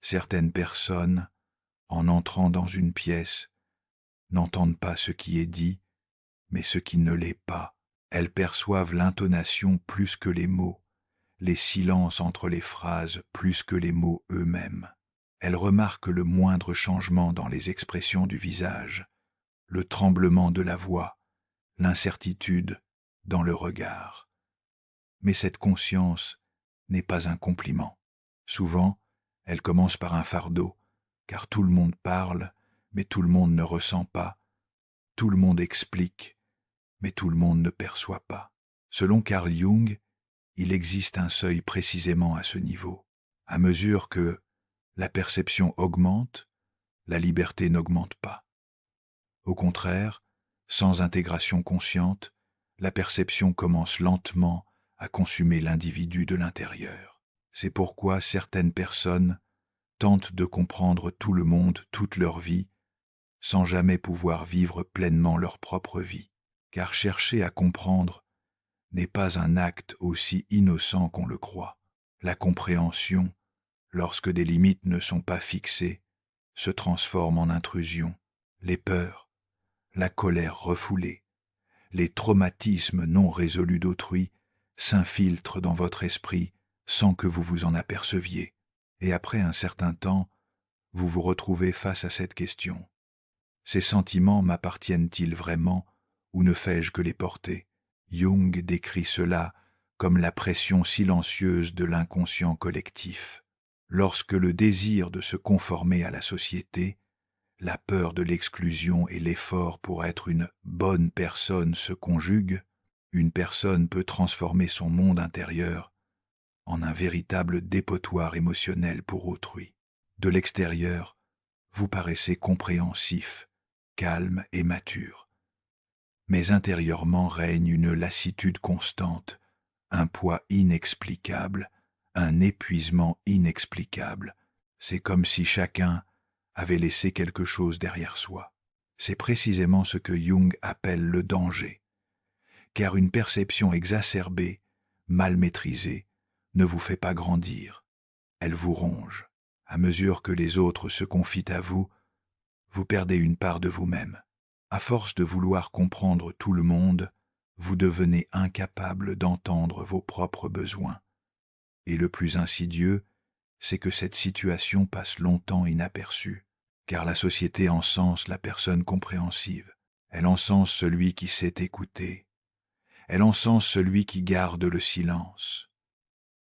Certaines personnes, en entrant dans une pièce, n'entendent pas ce qui est dit, mais ce qui ne l'est pas. Elles perçoivent l'intonation plus que les mots, les silences entre les phrases plus que les mots eux-mêmes. Elles remarquent le moindre changement dans les expressions du visage, le tremblement de la voix, l'incertitude dans le regard. Mais cette conscience n'est pas un compliment. Souvent, elle commence par un fardeau, car tout le monde parle, mais tout le monde ne ressent pas. Tout le monde explique, mais tout le monde ne perçoit pas. Selon Carl Jung, il existe un seuil précisément à ce niveau. À mesure que la perception augmente, la liberté n'augmente pas. Au contraire, sans intégration consciente, la perception commence lentement à consumer l'individu de l'intérieur. C'est pourquoi certaines personnes tentent de comprendre tout le monde toute leur vie, sans jamais pouvoir vivre pleinement leur propre vie. Car chercher à comprendre n'est pas un acte aussi innocent qu'on le croit. La compréhension, lorsque des limites ne sont pas fixées, se transforme en intrusion. Les peurs, la colère refoulée, les traumatismes non résolus d'autrui s'infiltrent dans votre esprit sans que vous vous en aperceviez. Et après un certain temps, vous vous retrouvez face à cette question. Ces sentiments m'appartiennent-ils vraiment ou ne fais-je que les porter? Jung décrit cela comme la pression silencieuse de l'inconscient collectif. Lorsque le désir de se conformer à la société, la peur de l'exclusion et l'effort pour être une bonne personne se conjuguent, une personne peut transformer son monde intérieur en un véritable dépotoir émotionnel pour autrui. De l'extérieur, vous paraissez compréhensif, calme et mature. Mais intérieurement règne une lassitude constante, un poids inexplicable, un épuisement inexplicable. C'est comme si chacun avait laissé quelque chose derrière soi. C'est précisément ce que Jung appelle le danger, car une perception exacerbée, mal maîtrisée, ne vous fait pas grandir. Elle vous ronge. À mesure que les autres se confient à vous, vous perdez une part de vous-même. À force de vouloir comprendre tout le monde, vous devenez incapable d'entendre vos propres besoins. Et le plus insidieux, c'est que cette situation passe longtemps inaperçue, car la société encense la personne compréhensive. Elle encense celui qui sait écouter. Elle encense celui qui garde le silence.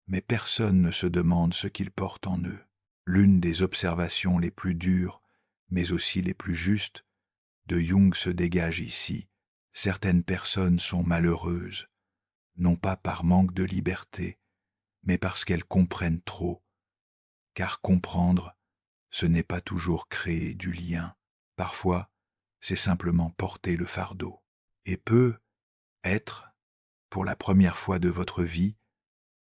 Mais personne ne se demande ce qu'ils portent en eux. L'une des observations les plus dures, mais aussi les plus justes, de Jung se dégage ici. Certaines personnes sont malheureuses, non pas par manque de liberté, mais parce qu'elles comprennent trop. Car comprendre, ce n'est pas toujours créer du lien. Parfois, c'est simplement porter le fardeau. Et peut être, pour la première fois de votre vie,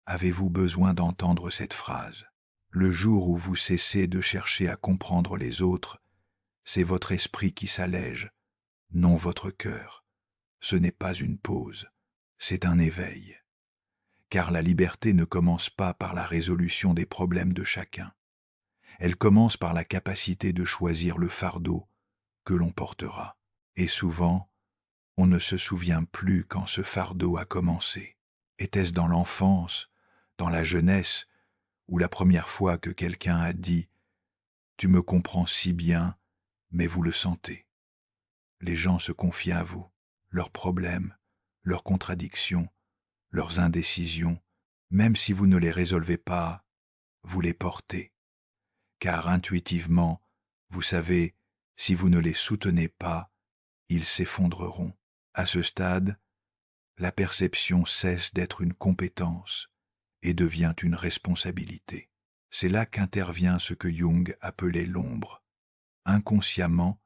avez-vous besoin d'entendre cette phrase. Le jour où vous cessez de chercher à comprendre les autres, c'est votre esprit qui s'allège, non votre cœur. Ce n'est pas une pause, c'est un éveil. Car la liberté ne commence pas par la résolution des problèmes de chacun. Elle commence par la capacité de choisir le fardeau que l'on portera. Et souvent, on ne se souvient plus quand ce fardeau a commencé. Était-ce dans l'enfance, dans la jeunesse, ou la première fois que quelqu'un a dit « Tu me comprends si bien, mais vous le sentez ». Les gens se confient à vous, leurs problèmes, leurs contradictions, leurs indécisions, même si vous ne les résolvez pas, vous les portez. Car intuitivement, vous savez, si vous ne les soutenez pas, ils s'effondreront. À ce stade, la perception cesse d'être une compétence et devient une responsabilité. C'est là qu'intervient ce que Jung appelait l'ombre. Inconsciemment,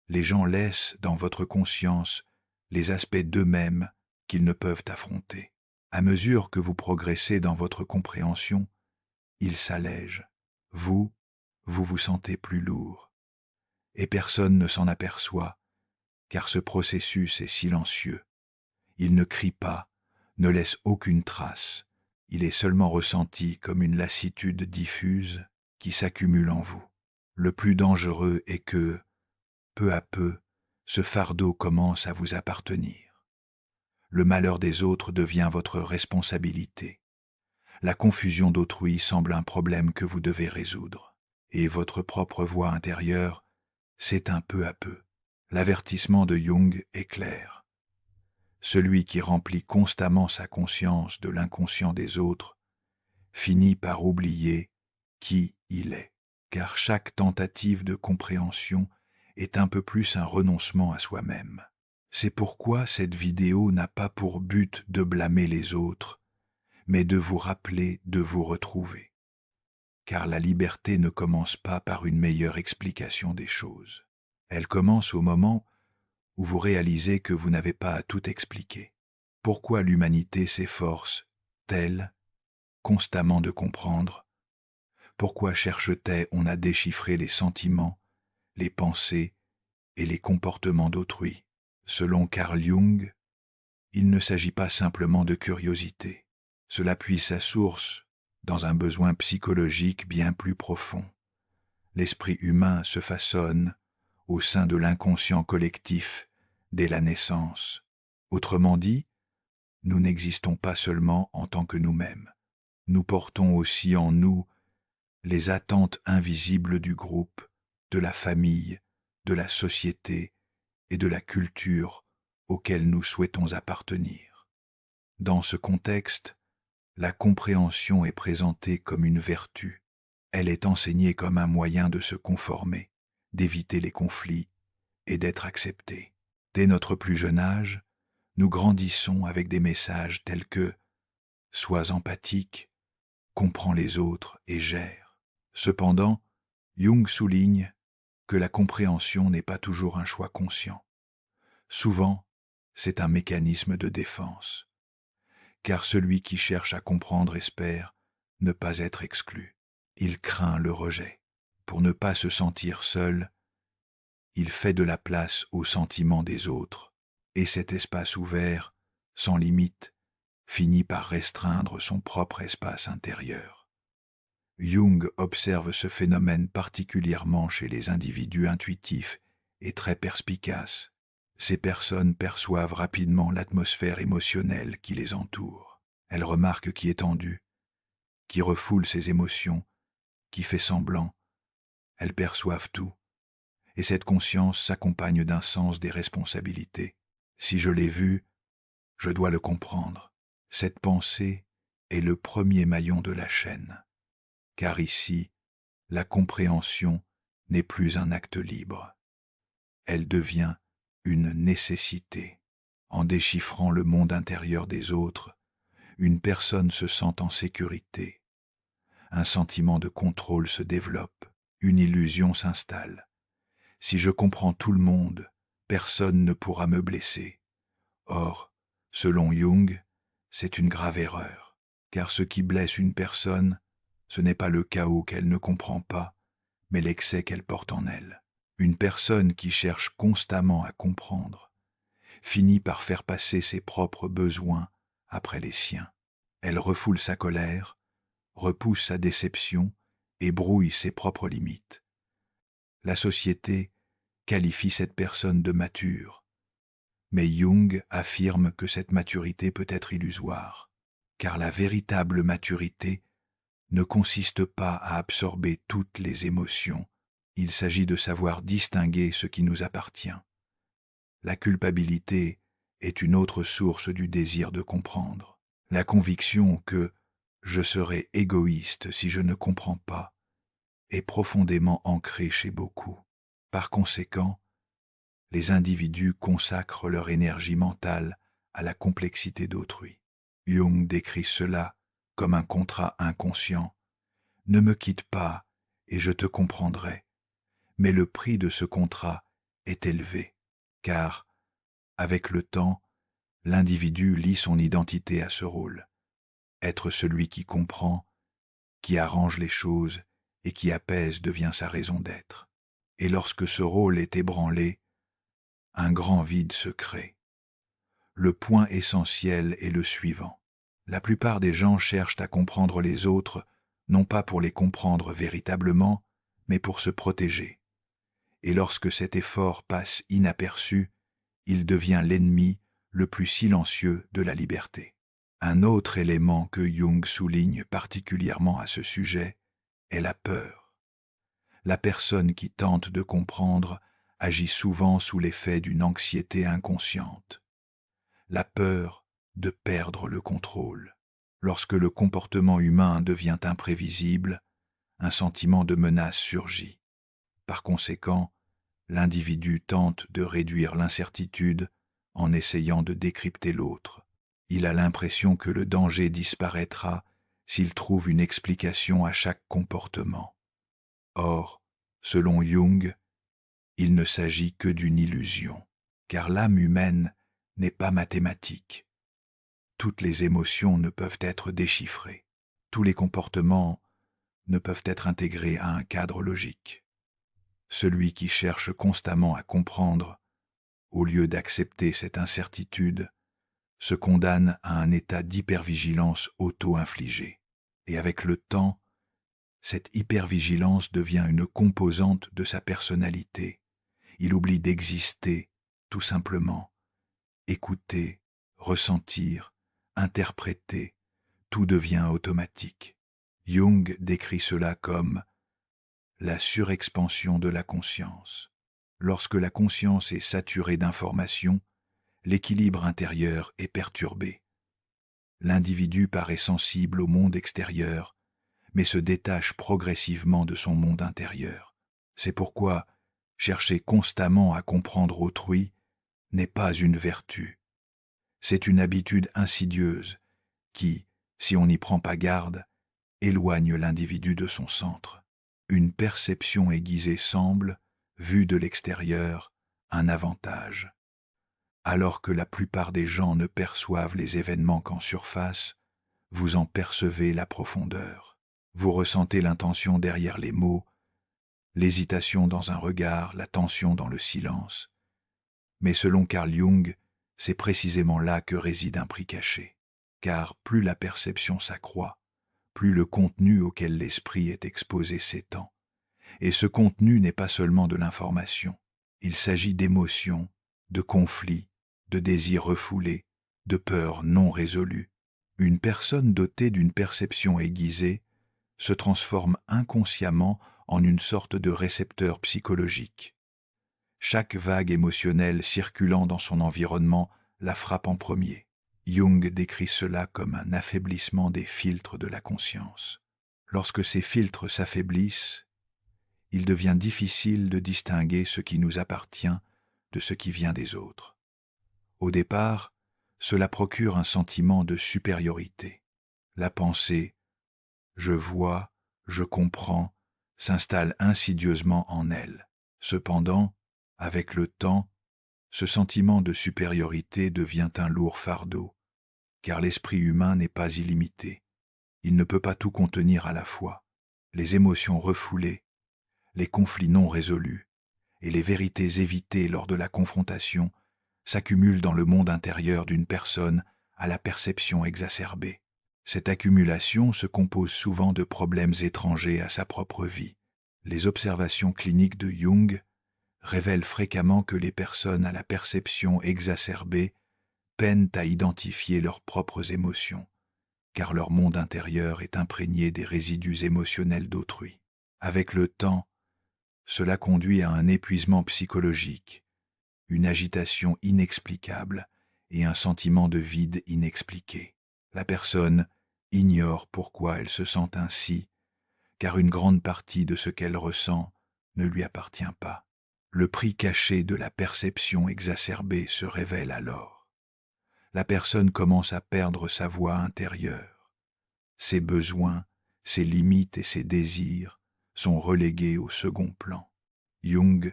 les gens laissent dans votre conscience les aspects d'eux-mêmes qu'ils ne peuvent affronter. À mesure que vous progressez dans votre compréhension, ils s'allègent. Vous vous sentez plus lourd. Et personne ne s'en aperçoit, car ce processus est silencieux. Il ne crie pas, ne laisse aucune trace. Il est seulement ressenti comme une lassitude diffuse qui s'accumulent en vous. Le plus dangereux est que, peu à peu, ce fardeau commence à vous appartenir. Le malheur des autres devient votre responsabilité. La confusion d'autrui semble un problème que vous devez résoudre, et votre propre voix intérieure s'éteint peu à peu. L'avertissement de Jung est clair. Celui qui remplit constamment sa conscience de l'inconscient des autres finit par oublier qui il est, car chaque tentative de compréhension est un peu plus un renoncement à soi-même. C'est pourquoi cette vidéo n'a pas pour but de blâmer les autres, mais de vous rappeler de vous retrouver. Car la liberté ne commence pas par une meilleure explication des choses. Elle commence au moment où vous réalisez que vous n'avez pas à tout expliquer. Pourquoi l'humanité s'efforce-t-elle constamment de comprendre? Pourquoi cherche-t-on à déchiffrer les sentiments, les pensées et les comportements d'autrui? Selon Carl Jung, il ne s'agit pas simplement de curiosité. Cela puise sa source dans un besoin psychologique bien plus profond. L'esprit humain se façonne au sein de l'inconscient collectif dès la naissance. Autrement dit, nous n'existons pas seulement en tant que nous-mêmes. Nous portons aussi en nous les attentes invisibles du groupe, de la famille, de la société et de la culture auxquelles nous souhaitons appartenir. Dans ce contexte, la compréhension est présentée comme une vertu. Elle est enseignée comme un moyen de se conformer, d'éviter les conflits et d'être accepté. Dès notre plus jeune âge, nous grandissons avec des messages tels que « Sois empathique, comprends les autres et gère ». Cependant, Jung souligne que la compréhension n'est pas toujours un choix conscient. Souvent, c'est un mécanisme de défense, car celui qui cherche à comprendre espère ne pas être exclu. Il craint le rejet. Pour ne pas se sentir seul, il fait de la place aux sentiments des autres, et cet espace ouvert, sans limite, finit par restreindre son propre espace intérieur. Jung observe ce phénomène particulièrement chez les individus intuitifs et très perspicaces. Ces personnes perçoivent rapidement l'atmosphère émotionnelle qui les entoure. Elles remarquent qui est tendu, qui refoule ses émotions, qui fait semblant. Elles perçoivent tout, et cette conscience s'accompagne d'un sens des responsabilités. Si je l'ai vu, je dois le comprendre. Cette pensée est le premier maillon de la chaîne, car ici, la compréhension n'est plus un acte libre. Elle devient une nécessité. En déchiffrant le monde intérieur des autres, une personne se sent en sécurité. Un sentiment de contrôle se développe, une illusion s'installe. Si je comprends tout le monde, personne ne pourra me blesser. Or, selon Jung, c'est une grave erreur, car ce qui blesse une personne, ce n'est pas le chaos qu'elle ne comprend pas, mais l'excès qu'elle porte en elle. Une personne qui cherche constamment à comprendre finit par faire passer ses propres besoins après les siens. Elle refoule sa colère, repousse sa déception et brouille ses propres limites. La société qualifie cette personne de mature, mais Jung affirme que cette maturité peut être illusoire, car la véritable maturité ne consiste pas à absorber toutes les émotions. Il s'agit de savoir distinguer ce qui nous appartient. La culpabilité est une autre source du désir de comprendre. La conviction que je serai égoïste si je ne comprends pas est profondément ancrée chez beaucoup. Par conséquent, les individus consacrent leur énergie mentale à la complexité d'autrui. Jung décrit cela comme un contrat inconscient. Ne me quitte pas et je te comprendrai. Mais le prix de ce contrat est élevé, car, avec le temps, l'individu lie son identité à ce rôle. Être celui qui comprend, qui arrange les choses et qui apaise devient sa raison d'être. Et lorsque ce rôle est ébranlé, un grand vide se crée. Le point essentiel est le suivant. La plupart des gens cherchent à comprendre les autres non pas pour les comprendre véritablement, mais pour se protéger. Et lorsque cet effort passe inaperçu, il devient l'ennemi le plus silencieux de la liberté. Un autre élément que Jung souligne particulièrement à ce sujet est la peur. La personne qui tente de comprendre agit souvent sous l'effet d'une anxiété inconsciente. La peur de perdre le contrôle. Lorsque le comportement humain devient imprévisible, un sentiment de menace surgit. Par conséquent, l'individu tente de réduire l'incertitude en essayant de décrypter l'autre. Il a l'impression que le danger disparaîtra s'il trouve une explication à chaque comportement. Or, selon Jung, il ne s'agit que d'une illusion, car l'âme humaine n'est pas mathématique. Toutes les émotions ne peuvent être déchiffrées. Tous les comportements ne peuvent être intégrés à un cadre logique. Celui qui cherche constamment à comprendre, au lieu d'accepter cette incertitude, se condamne à un état d'hypervigilance auto-infligée. Et avec le temps, cette hypervigilance devient une composante de sa personnalité. Il oublie d'exister, tout simplement. Écouter, ressentir, interpréter, tout devient automatique. Jung décrit cela comme la surexpansion de la conscience. Lorsque la conscience est saturée d'informations, l'équilibre intérieur est perturbé. L'individu paraît sensible au monde extérieur, mais se détache progressivement de son monde intérieur. C'est pourquoi chercher constamment à comprendre autrui n'est pas une vertu. C'est une habitude insidieuse qui, si on n'y prend pas garde, éloigne l'individu de son centre. Une perception aiguisée semble, vue de l'extérieur, un avantage. Alors que la plupart des gens ne perçoivent les événements qu'en surface, vous en percevez la profondeur. Vous ressentez l'intention derrière les mots, l'hésitation dans un regard, la tension dans le silence. Mais selon Carl Jung, c'est précisément là que réside un prix caché. Car plus la perception s'accroît, plus le contenu auquel l'esprit est exposé s'étend. Et ce contenu n'est pas seulement de l'information. Il s'agit d'émotions, de conflits, de désirs refoulés, de peurs non résolues. Une personne dotée d'une perception aiguisée se transforme inconsciemment en une sorte de récepteur psychologique. Chaque vague émotionnelle circulant dans son environnement la frappe en premier. Jung décrit cela comme un affaiblissement des filtres de la conscience. Lorsque ces filtres s'affaiblissent, il devient difficile de distinguer ce qui nous appartient de ce qui vient des autres. Au départ, cela procure un sentiment de supériorité. La pensée « je vois, je comprends » s'installe insidieusement en elle. Cependant, avec le temps, ce sentiment de supériorité devient un lourd fardeau, car l'esprit humain n'est pas illimité. Il ne peut pas tout contenir à la fois. Les émotions refoulées, les conflits non résolus et les vérités évitées lors de la confrontation s'accumulent dans le monde intérieur d'une personne à la perception exacerbée. Cette accumulation se compose souvent de problèmes étrangers à sa propre vie. Les observations cliniques de Jung révèlent fréquemment que les personnes à la perception exacerbée peinent à identifier leurs propres émotions, car leur monde intérieur est imprégné des résidus émotionnels d'autrui. Avec le temps, cela conduit à un épuisement psychologique, une agitation inexplicable et un sentiment de vide inexpliqué. La personne ignore pourquoi elle se sent ainsi, car une grande partie de ce qu'elle ressent ne lui appartient pas. Le prix caché de la perception exacerbée se révèle alors. La personne commence à perdre sa voix intérieure. Ses besoins, ses limites et ses désirs sont relégués au second plan. Jung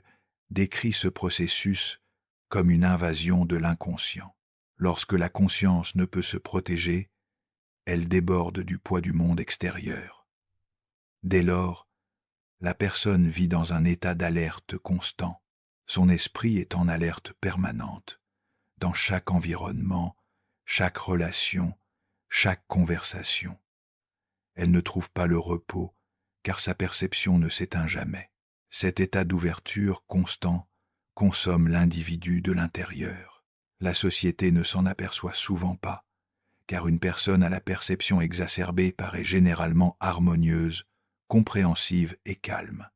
décrit ce processus comme une invasion de l'inconscient. Lorsque la conscience ne peut se protéger, elle déborde du poids du monde extérieur. Dès lors, la personne vit dans un état d'alerte constant. Son esprit est en alerte permanente, dans chaque environnement, chaque relation, chaque conversation. Elle ne trouve pas le repos, car sa perception ne s'éteint jamais. Cet état d'ouverture constant consomme l'individu de l'intérieur. La société ne s'en aperçoit souvent pas, car une personne à la perception exacerbée paraît généralement harmonieuse, compréhensive et calme.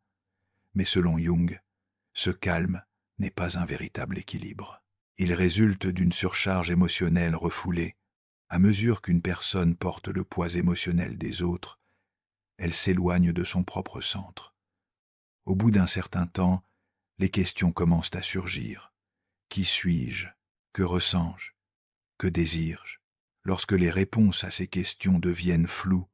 Mais selon Jung, ce calme n'est pas un véritable équilibre. Il résulte d'une surcharge émotionnelle refoulée. À mesure qu'une personne porte le poids émotionnel des autres, elle s'éloigne de son propre centre. Au bout d'un certain temps, les questions commencent à surgir. Qui suis-je? Que ressens-je? Que désire-je? Lorsque les réponses à ces questions deviennent floues,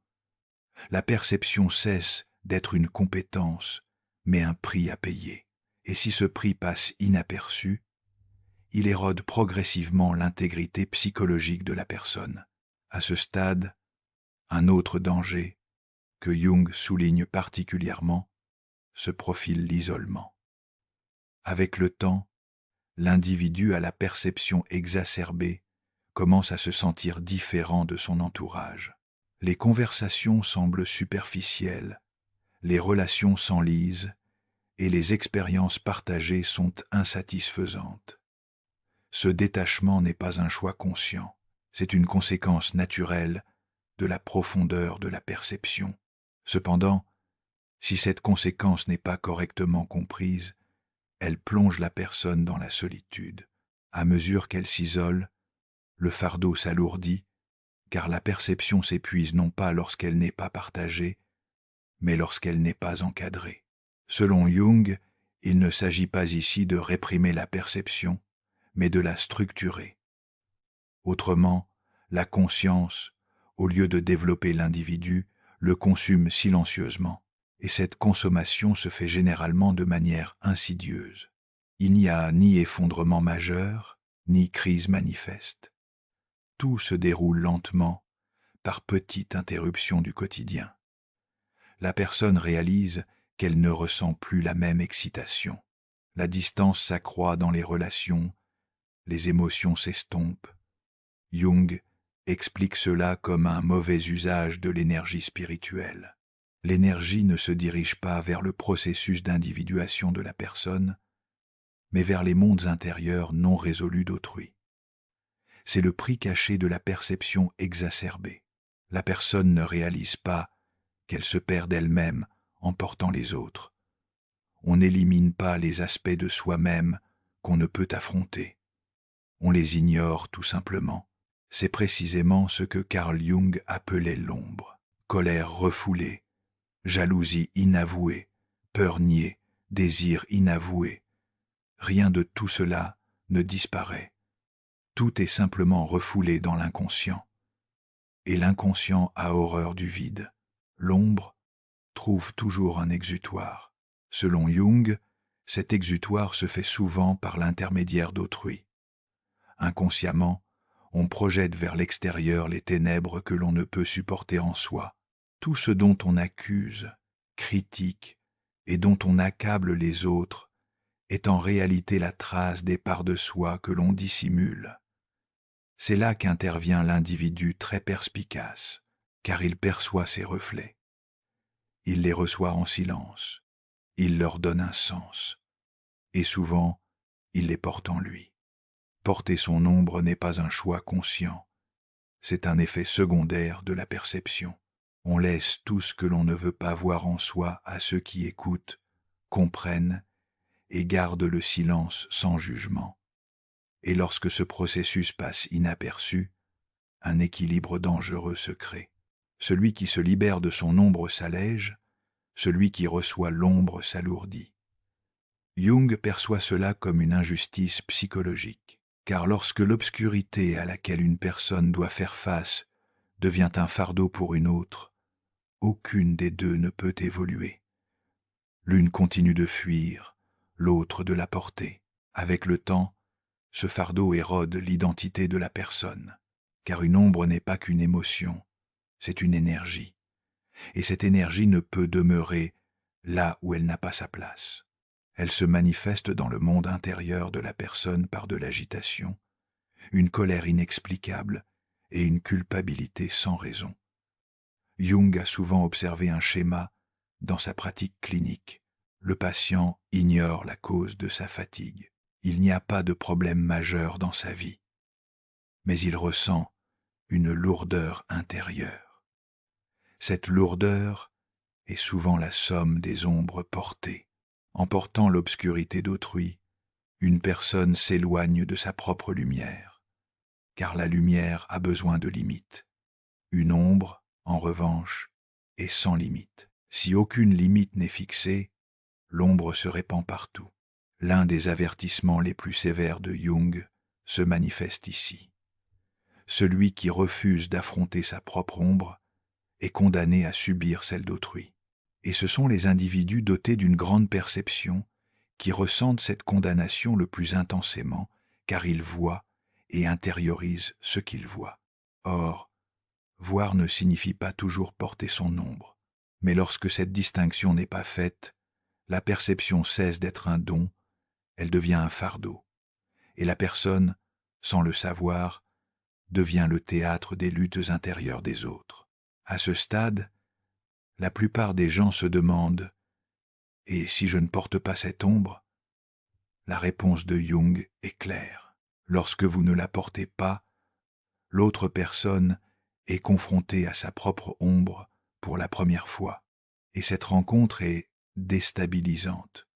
la perception cesse d'être une compétence, mais un prix à payer. Et si ce prix passe inaperçu, il érode progressivement l'intégrité psychologique de la personne. À ce stade, un autre danger, que Jung souligne particulièrement, se profile l'isolement. Avec le temps, l'individu à la perception exacerbée commence à se sentir différent de son entourage. Les conversations semblent superficielles, les relations s'enlisent et les expériences partagées sont insatisfaisantes. Ce détachement n'est pas un choix conscient, c'est une conséquence naturelle de la profondeur de la perception. Cependant, si cette conséquence n'est pas correctement comprise, elle plonge la personne dans la solitude. À mesure qu'elle s'isole, le fardeau s'alourdit, car la perception s'épuise non pas lorsqu'elle n'est pas partagée, mais lorsqu'elle n'est pas encadrée. Selon Jung, il ne s'agit pas ici de réprimer la perception, mais de la structurer. Autrement, la conscience, au lieu de développer l'individu, le consume silencieusement, et cette consommation se fait généralement de manière insidieuse. Il n'y a ni effondrement majeur, ni crise manifeste. Tout se déroule lentement, par petites interruptions du quotidien. La personne réalise qu'elle ne ressent plus la même excitation. La distance s'accroît dans les relations, les émotions s'estompent. Jung explique cela comme un mauvais usage de l'énergie spirituelle. L'énergie ne se dirige pas vers le processus d'individuation de la personne, mais vers les mondes intérieurs non résolus d'autrui. C'est le prix caché de la perception exacerbée. La personne ne réalise pas qu'elle se perd d'elle-même en portant les autres. On n'élimine pas les aspects de soi-même qu'on ne peut affronter. On les ignore tout simplement. C'est précisément ce que Carl Jung appelait l'ombre. Colère refoulée, jalousie inavouée, peur niée, désir inavoué. Rien de tout cela ne disparaît. Tout est simplement refoulé dans l'inconscient. Et l'inconscient a horreur du vide. L'ombre trouve toujours un exutoire. Selon Jung, cet exutoire se fait souvent par l'intermédiaire d'autrui. Inconsciemment, on projette vers l'extérieur les ténèbres que l'on ne peut supporter en soi. Tout ce dont on accuse, critique et dont on accable les autres est en réalité la trace des parts de soi que l'on dissimule. C'est là qu'intervient l'individu très perspicace, car il perçoit ses reflets. Il les reçoit en silence, il leur donne un sens, et souvent, il les porte en lui. Porter son ombre n'est pas un choix conscient, c'est un effet secondaire de la perception. On laisse tout ce que l'on ne veut pas voir en soi à ceux qui écoutent, comprennent et gardent le silence sans jugement. Et lorsque ce processus passe inaperçu, un équilibre dangereux se crée. Celui qui se libère de son ombre s'allège, celui qui reçoit l'ombre s'alourdit. Jung perçoit cela comme une injustice psychologique, car lorsque l'obscurité à laquelle une personne doit faire face devient un fardeau pour une autre, aucune des deux ne peut évoluer. L'une continue de fuir, l'autre de la porter. Avec le temps, ce fardeau érode l'identité de la personne, car une ombre n'est pas qu'une émotion, c'est une énergie. Et cette énergie ne peut demeurer là où elle n'a pas sa place. Elle se manifeste dans le monde intérieur de la personne par de l'agitation, une colère inexplicable et une culpabilité sans raison. Jung a souvent observé un schéma dans sa pratique clinique. Le patient ignore la cause de sa fatigue. Il n'y a pas de problème majeur dans sa vie, mais il ressent une lourdeur intérieure. Cette lourdeur est souvent la somme des ombres portées. En portant l'obscurité d'autrui, une personne s'éloigne de sa propre lumière, car la lumière a besoin de limites. Une ombre, en revanche, est sans limite. Si aucune limite n'est fixée, l'ombre se répand partout. L'un des avertissements les plus sévères de Jung se manifeste ici. Celui qui refuse d'affronter sa propre ombre est condamné à subir celle d'autrui. Et ce sont les individus dotés d'une grande perception qui ressentent cette condamnation le plus intensément, car ils voient et intériorisent ce qu'ils voient. Or, voir ne signifie pas toujours porter son ombre, mais lorsque cette distinction n'est pas faite, la perception cesse d'être un don, elle devient un fardeau, et la personne, sans le savoir, devient le théâtre des luttes intérieures des autres. À ce stade, la plupart des gens se demandent « Et si je ne porte pas cette ombre ?» La réponse de Jung est claire. Lorsque vous ne la portez pas, l'autre personne est confrontée à sa propre ombre pour la première fois, et cette rencontre est déstabilisante.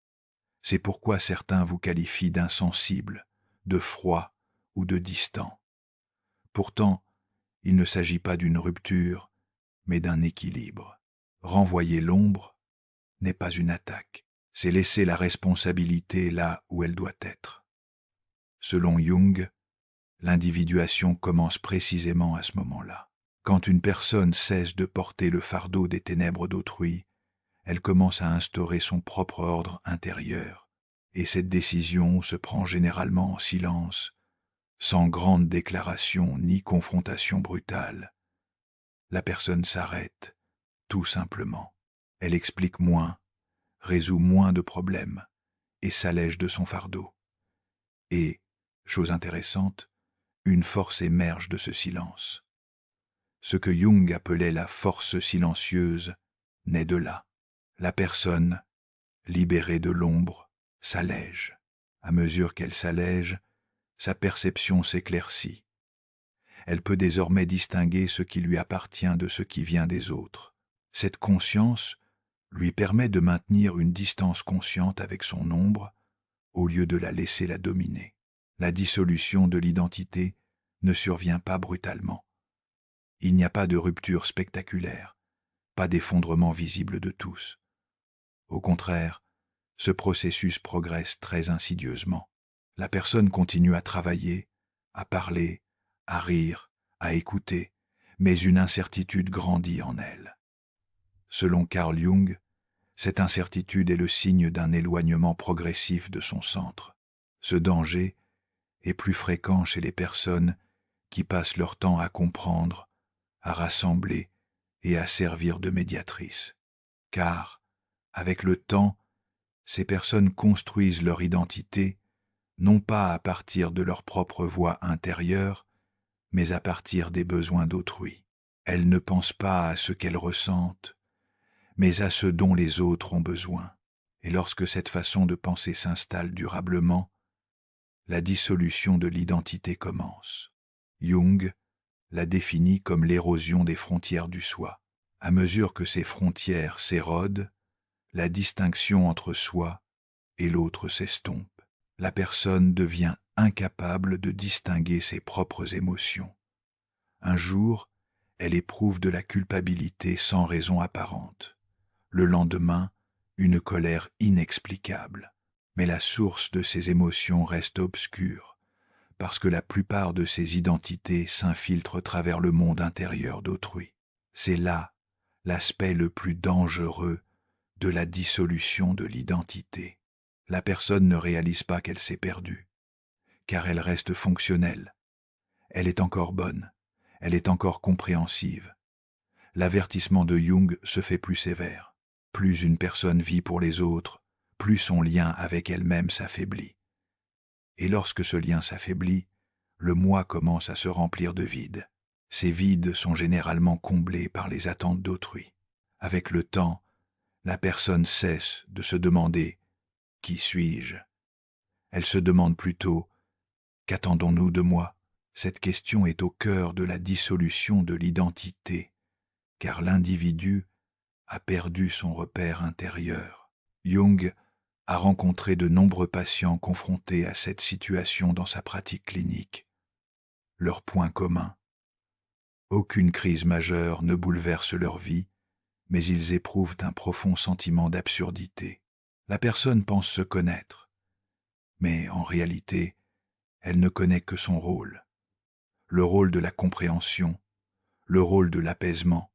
C'est pourquoi certains vous qualifient d'insensible, de froid ou de distant. Pourtant, il ne s'agit pas d'une rupture, mais d'un équilibre. Renvoyer l'ombre n'est pas une attaque, c'est laisser la responsabilité là où elle doit être. Selon Jung, l'individuation commence précisément à ce moment-là. Quand une personne cesse de porter le fardeau des ténèbres d'autrui, elle commence à instaurer son propre ordre intérieur, et cette décision se prend généralement en silence, sans grande déclaration ni confrontation brutale. La personne s'arrête, tout simplement. Elle explique moins, résout moins de problèmes, et s'allège de son fardeau. Et, chose intéressante, une force émerge de ce silence. Ce que Jung appelait la force silencieuse naît de là. La personne, libérée de l'ombre, s'allège. À mesure qu'elle s'allège, sa perception s'éclaircit. Elle peut désormais distinguer ce qui lui appartient de ce qui vient des autres. Cette conscience lui permet de maintenir une distance consciente avec son ombre au lieu de la laisser la dominer. La dissolution de l'identité ne survient pas brutalement. Il n'y a pas de rupture spectaculaire, pas d'effondrement visible de tous. Au contraire, ce processus progresse très insidieusement. La personne continue à travailler, à parler, à rire, à écouter, mais une incertitude grandit en elle. Selon Carl Jung, cette incertitude est le signe d'un éloignement progressif de son centre. Ce danger est plus fréquent chez les personnes qui passent leur temps à comprendre, à rassembler et à servir de médiatrices. Car, avec le temps, ces personnes construisent leur identité non pas à partir de leur propre voix intérieure, mais à partir des besoins d'autrui. Elles ne pensent pas à ce qu'elles ressentent, mais à ce dont les autres ont besoin. Et lorsque cette façon de penser s'installe durablement, la dissolution de l'identité commence. Jung la définit comme l'érosion des frontières du soi. À mesure que ces frontières s'érodent, la distinction entre soi et l'autre s'estompe. La personne devient incapable de distinguer ses propres émotions. Un jour, elle éprouve de la culpabilité sans raison apparente. Le lendemain, une colère inexplicable. Mais la source de ces émotions reste obscure, parce que la plupart de ces identités s'infiltrent à travers le monde intérieur d'autrui. C'est là l'aspect le plus dangereux de la dissolution de l'identité. La personne ne réalise pas qu'elle s'est perdue, car elle reste fonctionnelle. Elle est encore bonne, elle est encore compréhensive. L'avertissement de Jung se fait plus sévère. Plus une personne vit pour les autres, plus son lien avec elle-même s'affaiblit. Et lorsque ce lien s'affaiblit, le moi commence à se remplir de vide. Ces vides sont généralement comblés par les attentes d'autrui. Avec le temps, la personne cesse de se demander « Qui suis-je ?» Elle se demande plutôt « Qu'attendons-nous de moi ?» Cette question est au cœur de la dissolution de l'identité, car l'individu a perdu son repère intérieur. Jung a rencontré de nombreux patients confrontés à cette situation dans sa pratique clinique. Leur point commun: aucune crise majeure ne bouleverse leur vie, mais ils éprouvent un profond sentiment d'absurdité. La personne pense se connaître, mais en réalité, elle ne connaît que son rôle. Le rôle de la compréhension, le rôle de l'apaisement,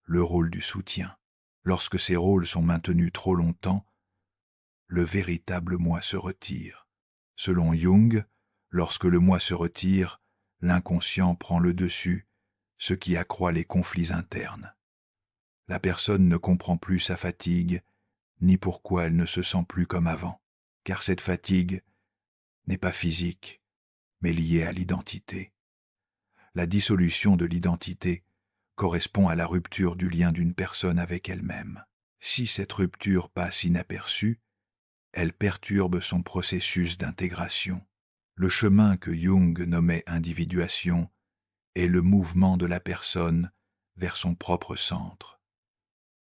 le rôle du soutien. Lorsque ces rôles sont maintenus trop longtemps, le véritable moi se retire. Selon Jung, lorsque le moi se retire, l'inconscient prend le dessus, ce qui accroît les conflits internes. La personne ne comprend plus sa fatigue, ni pourquoi elle ne se sent plus comme avant, car cette fatigue n'est pas physique, mais liée à l'identité. La dissolution de l'identité correspond à la rupture du lien d'une personne avec elle-même. Si cette rupture passe inaperçue, elle perturbe son processus d'intégration. Le chemin que Jung nommait individuation est le mouvement de la personne vers son propre centre.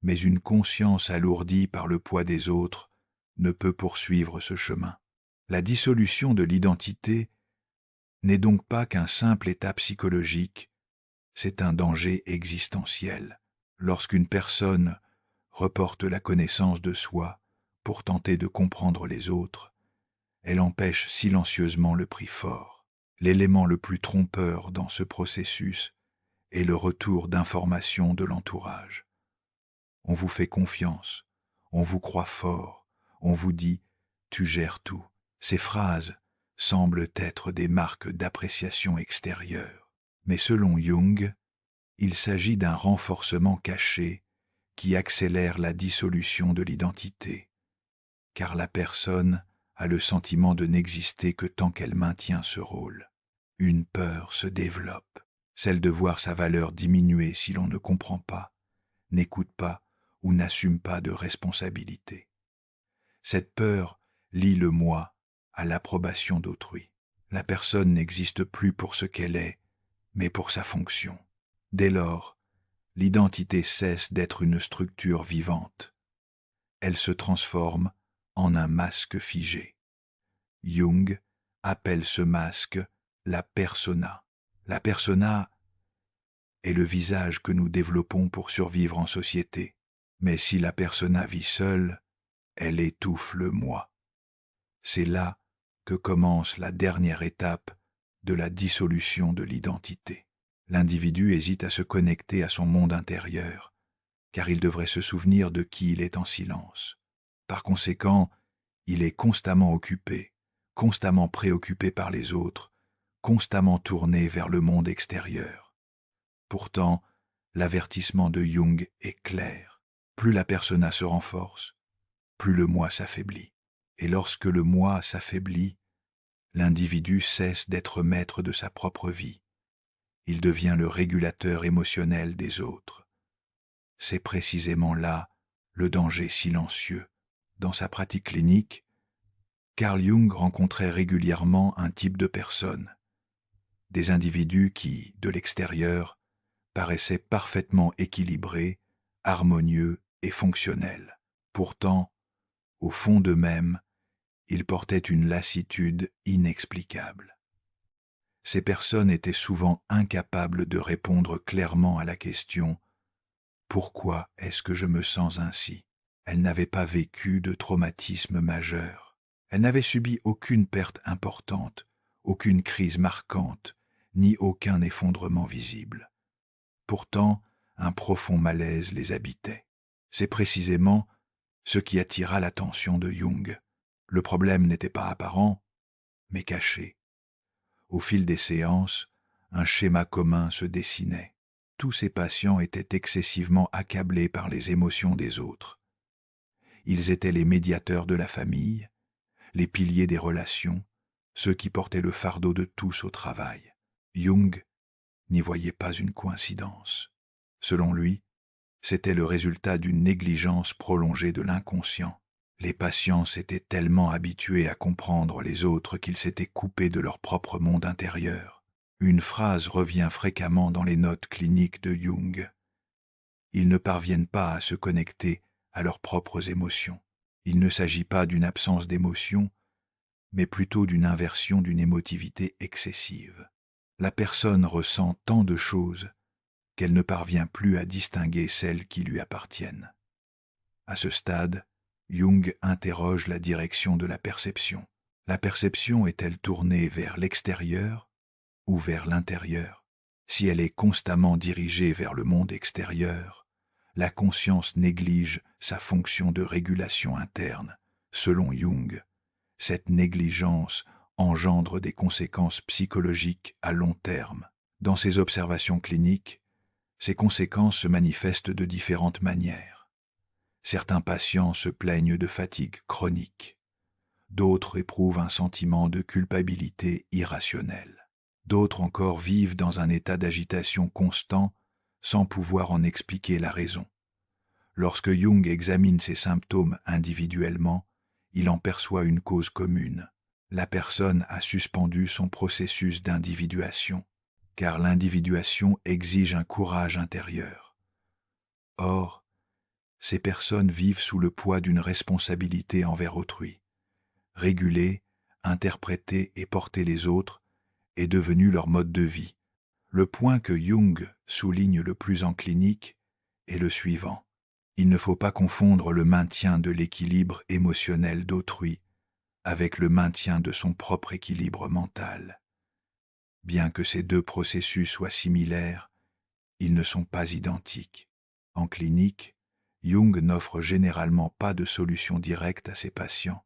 Mais une conscience alourdie par le poids des autres ne peut poursuivre ce chemin. La dissolution de l'identité n'est donc pas qu'un simple état psychologique, c'est un danger existentiel. Lorsqu'une personne reporte la connaissance de soi pour tenter de comprendre les autres, elle empêche silencieusement le prix fort. L'élément le plus trompeur dans ce processus est le retour d'informations de l'entourage. On vous fait confiance, on vous croit fort, on vous dit « tu gères tout ». Ces phrases semblent être des marques d'appréciation extérieure. Mais selon Jung, il s'agit d'un renforcement caché qui accélère la dissolution de l'identité, car la personne a le sentiment de n'exister que tant qu'elle maintient ce rôle. Une peur se développe, celle de voir sa valeur diminuer si l'on ne comprend pas, n'écoute pas ou n'assume pas de responsabilité. Cette peur lie le moi à l'approbation d'autrui. La personne n'existe plus pour ce qu'elle est, mais pour sa fonction. Dès lors, l'identité cesse d'être une structure vivante. Elle se transforme en un masque figé. Jung appelle ce masque la persona. La persona est le visage que nous développons pour survivre en société. Mais si la persona vit seule, elle étouffe le moi. C'est là que commence la dernière étape de la dissolution de l'identité. L'individu hésite à se connecter à son monde intérieur, car il devrait se souvenir de qui il est en silence. Par conséquent, il est constamment occupé, constamment préoccupé par les autres, constamment tourné vers le monde extérieur. Pourtant, l'avertissement de Jung est clair. Plus la persona se renforce, plus le moi s'affaiblit. Et lorsque le moi s'affaiblit, l'individu cesse d'être maître de sa propre vie. Il devient le régulateur émotionnel des autres. C'est précisément là le danger silencieux. Dans sa pratique clinique, Carl Jung rencontrait régulièrement un type de personnes, des individus qui, de l'extérieur, paraissaient parfaitement équilibrés, harmonieux et fonctionnels. Pourtant, au fond d'eux-mêmes, ils portaient une lassitude inexplicable. Ces personnes étaient souvent incapables de répondre clairement à la question « Pourquoi est-ce que je me sens ainsi ?» Elles n'avaient pas vécu de traumatisme majeur. Elles n'avaient subi aucune perte importante, aucune crise marquante, ni aucun effondrement visible. Pourtant, un profond malaise les habitait. C'est précisément ce qui attira l'attention de Jung. Le problème n'était pas apparent, mais caché. Au fil des séances, un schéma commun se dessinait. Tous ces patients étaient excessivement accablés par les émotions des autres. Ils étaient les médiateurs de la famille, les piliers des relations, ceux qui portaient le fardeau de tous au travail. Jung n'y voyait pas une coïncidence. Selon lui, c'était le résultat d'une négligence prolongée de l'inconscient. Les patients s'étaient tellement habitués à comprendre les autres qu'ils s'étaient coupés de leur propre monde intérieur. Une phrase revient fréquemment dans les notes cliniques de Jung. Ils ne parviennent pas à se connecter à leurs propres émotions. Il ne s'agit pas d'une absence d'émotion, mais plutôt d'une inversion d'une émotivité excessive. La personne ressent tant de choses qu'elle ne parvient plus à distinguer celles qui lui appartiennent. À ce stade, Jung interroge la direction de la perception. La perception est-elle tournée vers l'extérieur ou vers l'intérieur? Si elle est constamment dirigée vers le monde extérieur, la conscience néglige sa fonction de régulation interne. Selon Jung, cette négligence engendre des conséquences psychologiques à long terme. Dans ses observations cliniques, ces conséquences se manifestent de différentes manières. Certains patients se plaignent de fatigue chronique. D'autres éprouvent un sentiment de culpabilité irrationnelle. D'autres encore vivent dans un état d'agitation constant sans pouvoir en expliquer la raison. Lorsque Jung examine ces symptômes individuellement, il en perçoit une cause commune. La personne a suspendu son processus d'individuation, car l'individuation exige un courage intérieur. Or, ces personnes vivent sous le poids d'une responsabilité envers autrui. Réguler, interpréter et porter les autres est devenu leur mode de vie. Le point que Jung souligne le plus en clinique est le suivant. Il ne faut pas confondre le maintien de l'équilibre émotionnel d'autrui avec le maintien de son propre équilibre mental. Bien que ces deux processus soient similaires, ils ne sont pas identiques. En clinique, Jung n'offre généralement pas de solution directe à ses patients.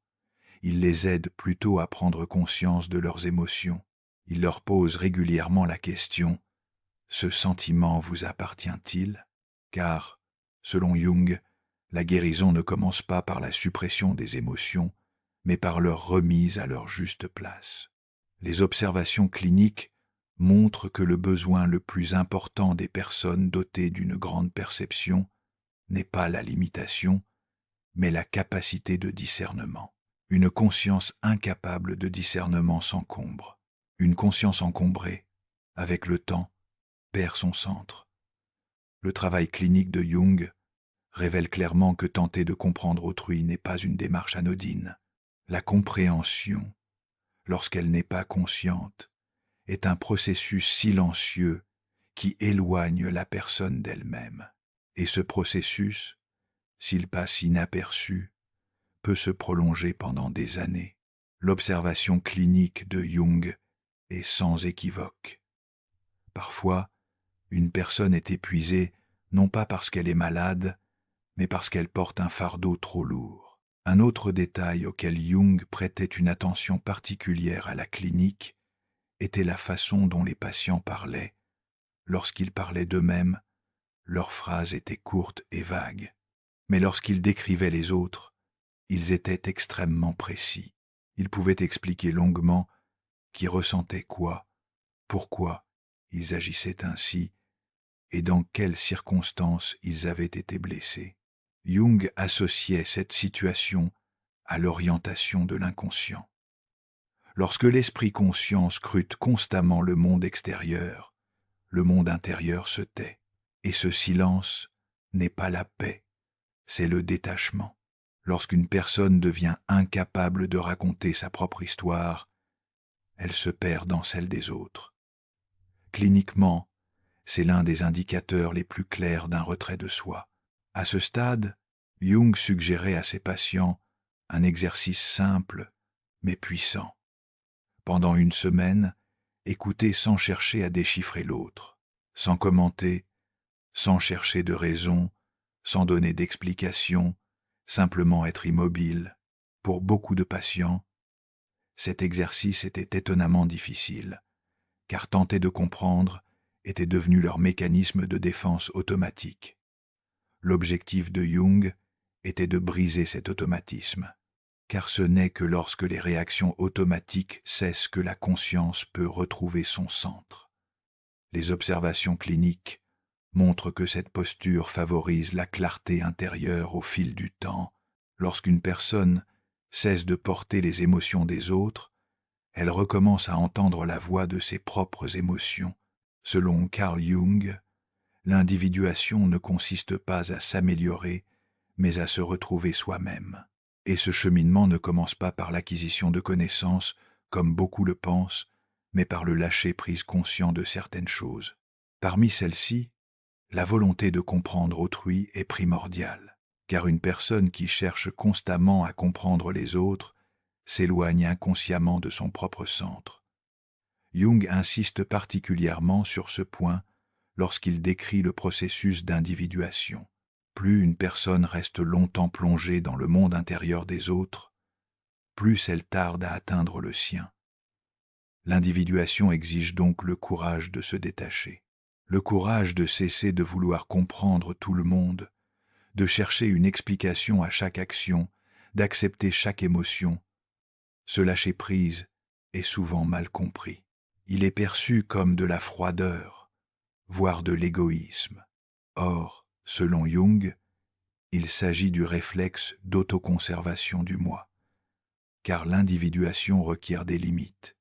Il les aide plutôt à prendre conscience de leurs émotions. Il leur pose régulièrement la question « Ce sentiment vous appartient-il » car, selon Jung, la guérison ne commence pas par la suppression des émotions, mais par leur remise à leur juste place. Les observations cliniques montrent que le besoin le plus important des personnes dotées d'une grande perception n'est pas la limitation, mais la capacité de discernement. Une conscience incapable de discernement s'encombre. Une conscience encombrée, avec le temps, perd son centre. Le travail clinique de Jung révèle clairement que tenter de comprendre autrui n'est pas une démarche anodine. La compréhension, lorsqu'elle n'est pas consciente, est un processus silencieux qui éloigne la personne d'elle-même. Et ce processus, s'il passe inaperçu, peut se prolonger pendant des années. L'observation clinique de Jung est sans équivoque. Parfois, une personne est épuisée non pas parce qu'elle est malade, mais parce qu'elle porte un fardeau trop lourd. Un autre détail auquel Jung prêtait une attention particulière à la clinique était la façon dont les patients parlaient. Lorsqu'ils parlaient d'eux-mêmes, leurs phrases étaient courtes et vagues. Mais lorsqu'ils décrivaient les autres, ils étaient extrêmement précis. Ils pouvaient expliquer longuement qui ressentaient quoi, pourquoi ils agissaient ainsi et dans quelles circonstances ils avaient été blessés. Jung associait cette situation à l'orientation de l'inconscient. Lorsque l'esprit conscient scrute constamment le monde extérieur, le monde intérieur se tait. Et ce silence n'est pas la paix, c'est le détachement. Lorsqu'une personne devient incapable de raconter sa propre histoire, elle se perd dans celle des autres. Cliniquement, c'est l'un des indicateurs les plus clairs d'un retrait de soi. À ce stade, Jung suggérait à ses patients un exercice simple mais puissant. Pendant une semaine, écouter sans chercher à déchiffrer l'autre, sans commenter, sans chercher de raison, sans donner d'explication, simplement être immobile. Pour beaucoup de patients, cet exercice était étonnamment difficile, car tenter de comprendre était devenu leur mécanisme de défense automatique. L'objectif de Jung était de briser cet automatisme, car ce n'est que lorsque les réactions automatiques cessent que la conscience peut retrouver son centre. Les observations cliniques montrent que cette posture favorise la clarté intérieure au fil du temps. Lorsqu'une personne cesse de porter les émotions des autres, elle recommence à entendre la voix de ses propres émotions. Selon Carl Jung, l'individuation ne consiste pas à s'améliorer, mais à se retrouver soi-même. Et ce cheminement ne commence pas par l'acquisition de connaissances, comme beaucoup le pensent, mais par le lâcher-prise conscient de certaines choses. Parmi celles-ci, la volonté de comprendre autrui est primordiale, car une personne qui cherche constamment à comprendre les autres s'éloigne inconsciemment de son propre centre. Jung insiste particulièrement sur ce point lorsqu'il décrit le processus d'individuation. Plus une personne reste longtemps plongée dans le monde intérieur des autres, plus elle tarde à atteindre le sien. L'individuation exige donc le courage de se détacher, le courage de cesser de vouloir comprendre tout le monde, de chercher une explication à chaque action, d'accepter chaque émotion. Ce lâcher-prise est souvent mal compris. Il est perçu comme de la froideur, voire de l'égoïsme. Or, selon Jung, il s'agit du réflexe d'autoconservation du moi, car l'individuation requiert des limites.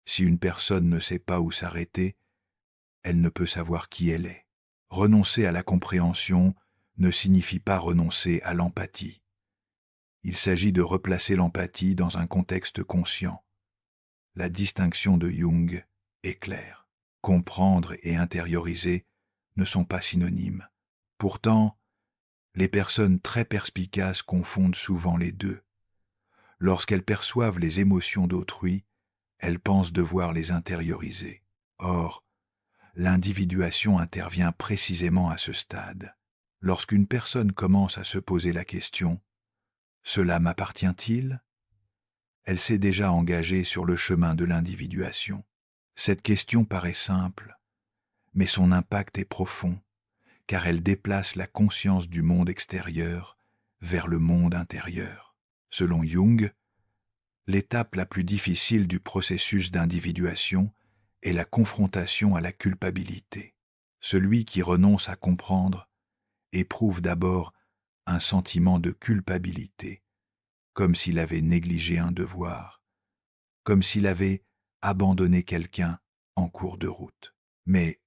Si une personne ne sait pas où s'arrêter, elle ne peut savoir qui elle est. Renoncer à la compréhension ne signifie pas renoncer à l'empathie. Il s'agit de replacer l'empathie dans un contexte conscient. La distinction de Jung est claire. Comprendre et intérioriser ne sont pas synonymes. Pourtant, les personnes très perspicaces confondent souvent les deux. Lorsqu'elles perçoivent les émotions d'autrui, elles pensent devoir les intérioriser. Or, l'individuation intervient précisément à ce stade. Lorsqu'une personne commence à se poser la question « Cela m'appartient-il ?» elle s'est déjà engagée sur le chemin de l'individuation. Cette question paraît simple, mais son impact est profond, car elle déplace la conscience du monde extérieur vers le monde intérieur. Selon Jung, l'étape la plus difficile du processus d'individuation est la confrontation à la culpabilité. Celui qui renonce à comprendre éprouve d'abord un sentiment de culpabilité, comme s'il avait négligé un devoir, comme s'il avait abandonné quelqu'un en cours de route. Mais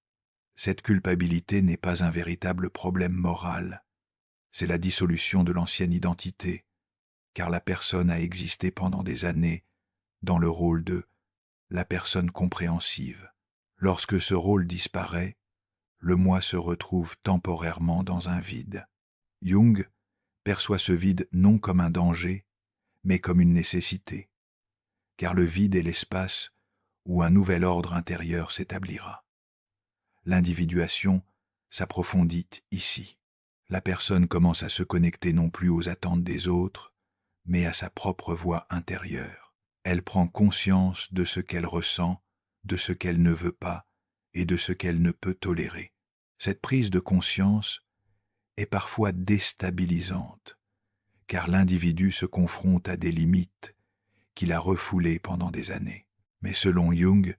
cette culpabilité n'est pas un véritable problème moral, c'est la dissolution de l'ancienne identité, car la personne a existé pendant des années dans le rôle de la personne compréhensive. Lorsque ce rôle disparaît, le moi se retrouve temporairement dans un vide. Jung perçoit ce vide non comme un danger, mais comme une nécessité, car le vide est l'espace où un nouvel ordre intérieur s'établira. L'individuation s'approfondit ici. La personne commence à se connecter non plus aux attentes des autres, mais à sa propre voix intérieure. Elle prend conscience de ce qu'elle ressent, de ce qu'elle ne veut pas et de ce qu'elle ne peut tolérer. Cette prise de conscience est parfois déstabilisante, car l'individu se confronte à des limites qu'il a refoulées pendant des années. Mais selon Jung,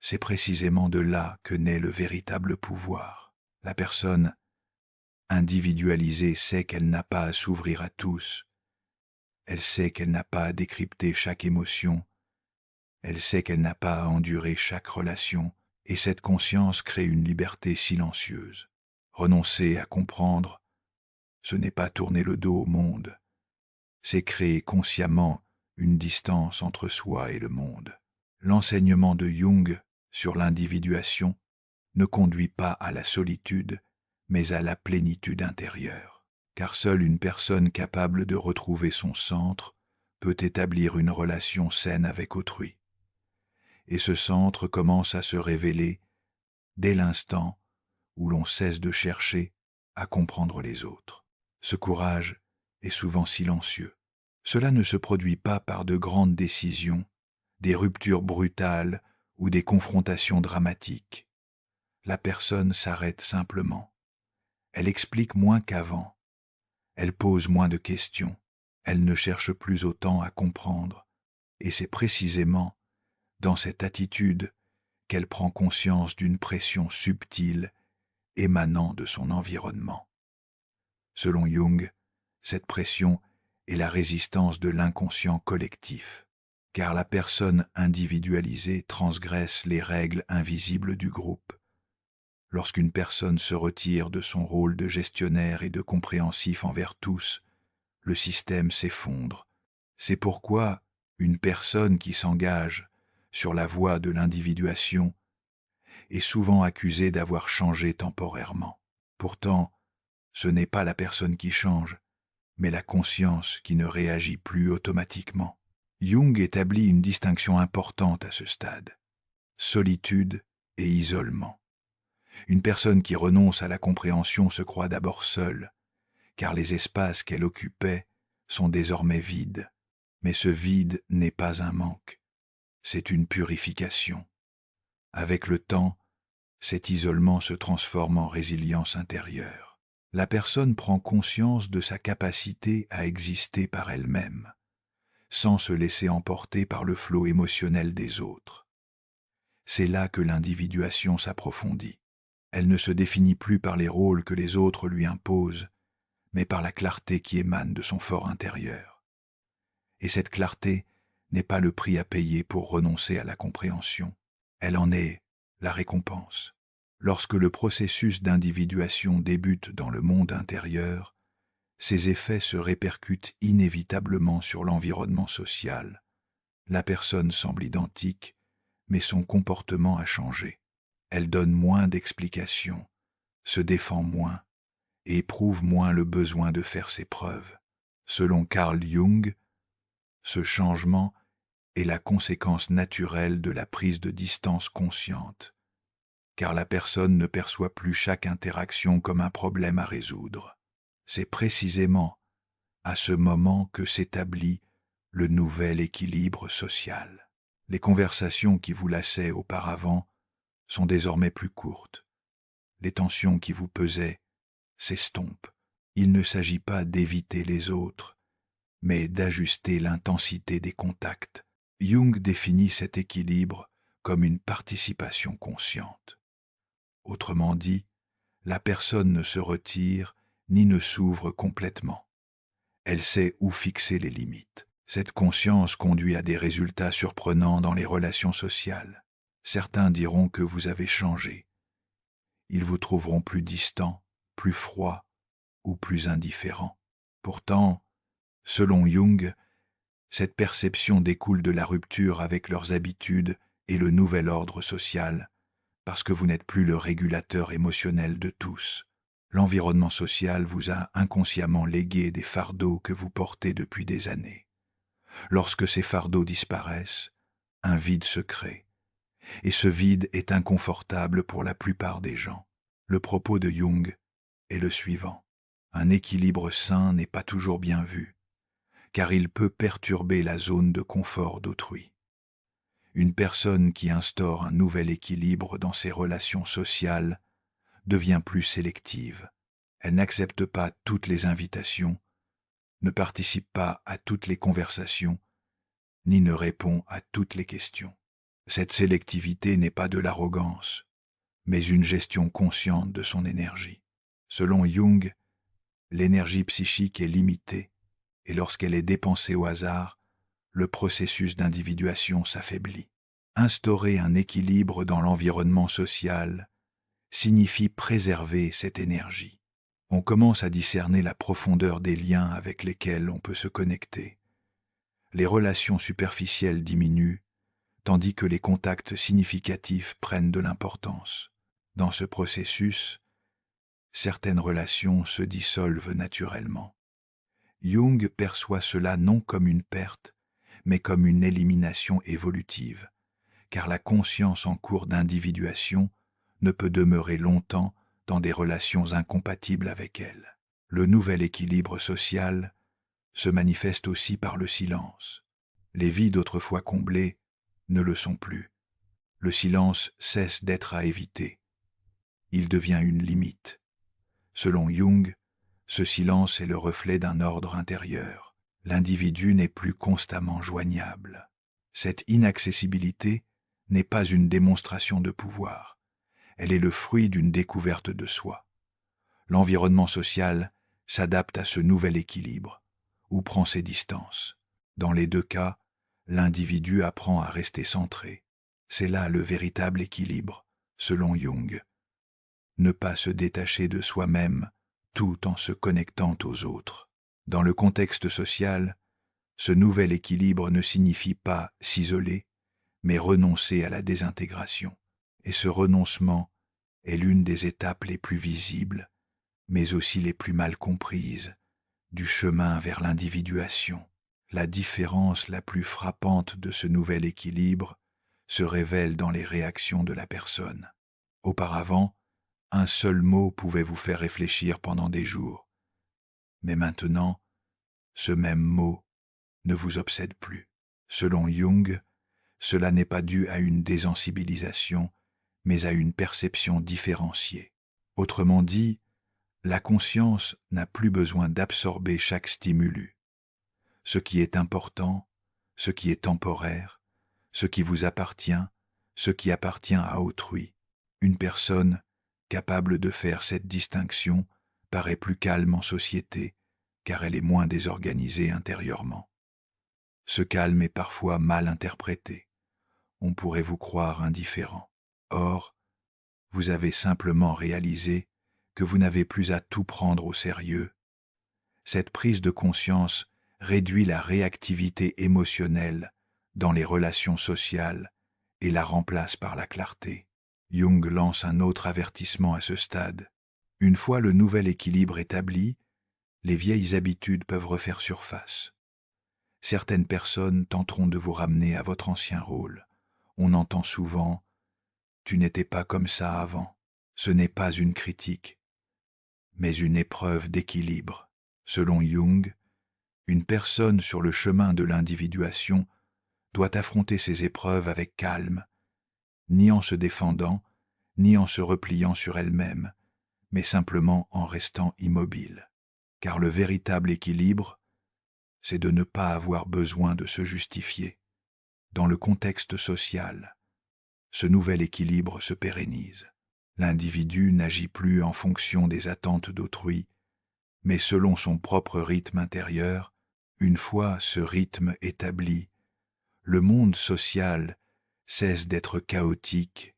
c'est précisément de là que naît le véritable pouvoir. La personne individualisée sait qu'elle n'a pas à s'ouvrir à tous. Elle sait qu'elle n'a pas à décrypter chaque émotion. Elle sait qu'elle n'a pas à endurer chaque relation. Et cette conscience crée une liberté silencieuse. Renoncer à comprendre, ce n'est pas tourner le dos au monde. C'est créer consciemment une distance entre soi et le monde. L'enseignement de Jung sur l'individuation ne conduit pas à la solitude, mais à la plénitude intérieure. Car seule une personne capable de retrouver son centre peut établir une relation saine avec autrui. Et ce centre commence à se révéler dès l'instant où l'on cesse de chercher à comprendre les autres. Ce courage est souvent silencieux. Cela ne se produit pas par de grandes décisions, des ruptures brutales ou des confrontations dramatiques. La personne s'arrête simplement. Elle explique moins qu'avant. Elle pose moins de questions. Elle ne cherche plus autant à comprendre. Et c'est précisément dans cette attitude qu'elle prend conscience d'une pression subtile émanant de son environnement. Selon Jung, cette pression est la résistance de l'inconscient collectif, car la personne individualisée transgresse les règles invisibles du groupe. Lorsqu'une personne se retire de son rôle de gestionnaire et de compréhensif envers tous, le système s'effondre. C'est pourquoi une personne qui s'engage sur la voie de l'individuation est souvent accusée d'avoir changé temporairement. Pourtant, ce n'est pas la personne qui change, mais la conscience qui ne réagit plus automatiquement. Jung établit une distinction importante à ce stade: solitude et isolement. Une personne qui renonce à la compréhension se croit d'abord seule, car les espaces qu'elle occupait sont désormais vides. Mais ce vide n'est pas un manque, c'est une purification. Avec le temps, cet isolement se transforme en résilience intérieure. La personne prend conscience de sa capacité à exister par elle-même, sans se laisser emporter par le flot émotionnel des autres. C'est là que l'individuation s'approfondit. Elle ne se définit plus par les rôles que les autres lui imposent, mais par la clarté qui émane de son fort intérieur. Et cette clarté n'est pas le prix à payer pour renoncer à la compréhension. Elle en est la récompense. Lorsque le processus d'individuation débute dans le monde intérieur, ses effets se répercutent inévitablement sur l'environnement social. La personne semble identique, mais son comportement a changé. Elle donne moins d'explications, se défend moins et éprouve moins le besoin de faire ses preuves. Selon Carl Jung, ce changement est la conséquence naturelle de la prise de distance consciente, car la personne ne perçoit plus chaque interaction comme un problème à résoudre. C'est précisément à ce moment que s'établit le nouvel équilibre social. Les conversations qui vous lassaient auparavant sont désormais plus courtes. Les tensions qui vous pesaient s'estompent. Il ne s'agit pas d'éviter les autres, mais d'ajuster l'intensité des contacts. Jung définit cet équilibre comme une participation consciente. Autrement dit, la personne ne se retire ni ne s'ouvre complètement. Elle sait où fixer les limites. Cette conscience conduit à des résultats surprenants dans les relations sociales. Certains diront que vous avez changé. Ils vous trouveront plus distant, plus froid ou plus indifférent. Pourtant, selon Jung, cette perception découle de la rupture avec leurs habitudes et le nouvel ordre social, parce que vous n'êtes plus le régulateur émotionnel de tous. L'environnement social vous a inconsciemment légué des fardeaux que vous portez depuis des années. Lorsque ces fardeaux disparaissent, un vide se crée. Et ce vide est inconfortable pour la plupart des gens. Le propos de Jung est le suivant: un équilibre sain n'est pas toujours bien vu, car il peut perturber la zone de confort d'autrui. Une personne qui instaure un nouvel équilibre dans ses relations sociales devient plus sélective. Elle n'accepte pas toutes les invitations, ne participe pas à toutes les conversations, ni ne répond à toutes les questions. Cette sélectivité n'est pas de l'arrogance, mais une gestion consciente de son énergie. Selon Jung, l'énergie psychique est limitée, et lorsqu'elle est dépensée au hasard, le processus d'individuation s'affaiblit. Instaurer un équilibre dans l'environnement social signifie préserver cette énergie. On commence à discerner la profondeur des liens avec lesquels on peut se connecter. Les relations superficielles diminuent, tandis que les contacts significatifs prennent de l'importance. Dans ce processus, certaines relations se dissolvent naturellement. Jung perçoit cela non comme une perte, mais comme une élimination évolutive, car la conscience en cours d'individuation ne peut demeurer longtemps dans des relations incompatibles avec elle. Le nouvel équilibre social se manifeste aussi par le silence. Les vides autrefois comblés ne le sont plus. Le silence cesse d'être à éviter. Il devient une limite. Selon Jung, ce silence est le reflet d'un ordre intérieur. L'individu n'est plus constamment joignable. Cette inaccessibilité n'est pas une démonstration de pouvoir. Elle est le fruit d'une découverte de soi. L'environnement social s'adapte à ce nouvel équilibre, ou prend ses distances. Dans les deux cas, l'individu apprend à rester centré. C'est là le véritable équilibre, selon Jung. Ne pas se détacher de soi-même tout en se connectant aux autres. Dans le contexte social, ce nouvel équilibre ne signifie pas s'isoler, mais renoncer à la désintégration. Et ce renoncement est l'une des étapes les plus visibles, mais aussi les plus mal comprises, du chemin vers l'individuation. La différence la plus frappante de ce nouvel équilibre se révèle dans les réactions de la personne. Auparavant, un seul mot pouvait vous faire réfléchir pendant des jours. Mais maintenant, ce même mot ne vous obsède plus. Selon Jung, cela n'est pas dû à une désensibilisation, mais à une perception différenciée. Autrement dit, la conscience n'a plus besoin d'absorber chaque stimulus. Ce qui est important, ce qui est temporaire, ce qui vous appartient, ce qui appartient à autrui. Une personne capable de faire cette distinction paraît plus calme en société, car elle est moins désorganisée intérieurement. Ce calme est parfois mal interprété. On pourrait vous croire indifférent. Or, vous avez simplement réalisé que vous n'avez plus à tout prendre au sérieux. Cette prise de conscience réduit la réactivité émotionnelle dans les relations sociales et la remplace par la clarté. Jung lance un autre avertissement à ce stade. Une fois le nouvel équilibre établi, les vieilles habitudes peuvent refaire surface. Certaines personnes tenteront de vous ramener à votre ancien rôle. On entend souvent « tu n'étais pas comme ça avant ». Ce n'est pas une critique, mais une épreuve d'équilibre. Selon Jung, une personne sur le chemin de l'individuation doit affronter ces épreuves avec calme, ni en se défendant, ni en se repliant sur elle-même, mais simplement en restant immobile. Car le véritable équilibre, c'est de ne pas avoir besoin de se justifier. Dans le contexte social, ce nouvel équilibre se pérennise. L'individu n'agit plus en fonction des attentes d'autrui, mais selon son propre rythme intérieur. Une fois ce rythme établi, le monde social cesse d'être chaotique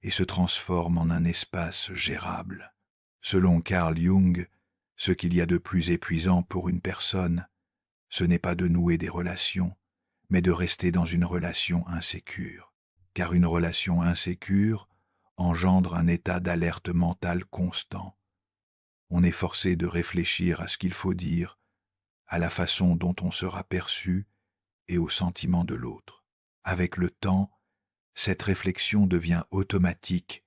et se transforme en un espace gérable. Selon Carl Jung, ce qu'il y a de plus épuisant pour une personne, ce n'est pas de nouer des relations, mais de rester dans une relation insécure. Car une relation insécure engendre un état d'alerte mentale constant. On est forcé de réfléchir à ce qu'il faut dire, à la façon dont on sera perçu et aux sentiments de l'autre. Avec le temps, cette réflexion devient automatique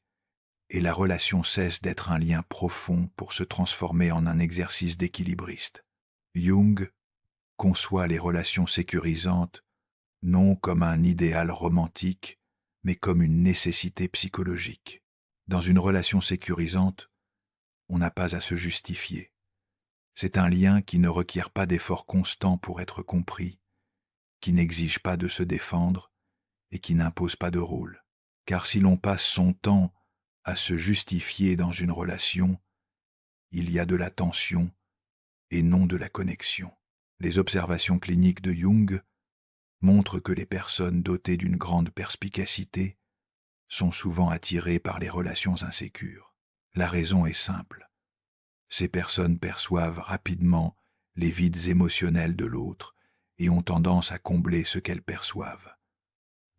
et la relation cesse d'être un lien profond pour se transformer en un exercice d'équilibriste. Jung conçoit les relations sécurisantes non comme un idéal romantique, mais comme une nécessité psychologique. Dans une relation sécurisante, on n'a pas à se justifier. C'est un lien qui ne requiert pas d'efforts constants pour être compris, qui n'exige pas de se défendre et qui n'impose pas de rôle. Car si l'on passe son temps à se justifier dans une relation, il y a de la tension et non de la connexion. Les observations cliniques de Jung montrent que les personnes dotées d'une grande perspicacité sont souvent attirées par les relations insécures. La raison est simple. Ces personnes perçoivent rapidement les vides émotionnels de l'autre et ont tendance à combler ce qu'elles perçoivent.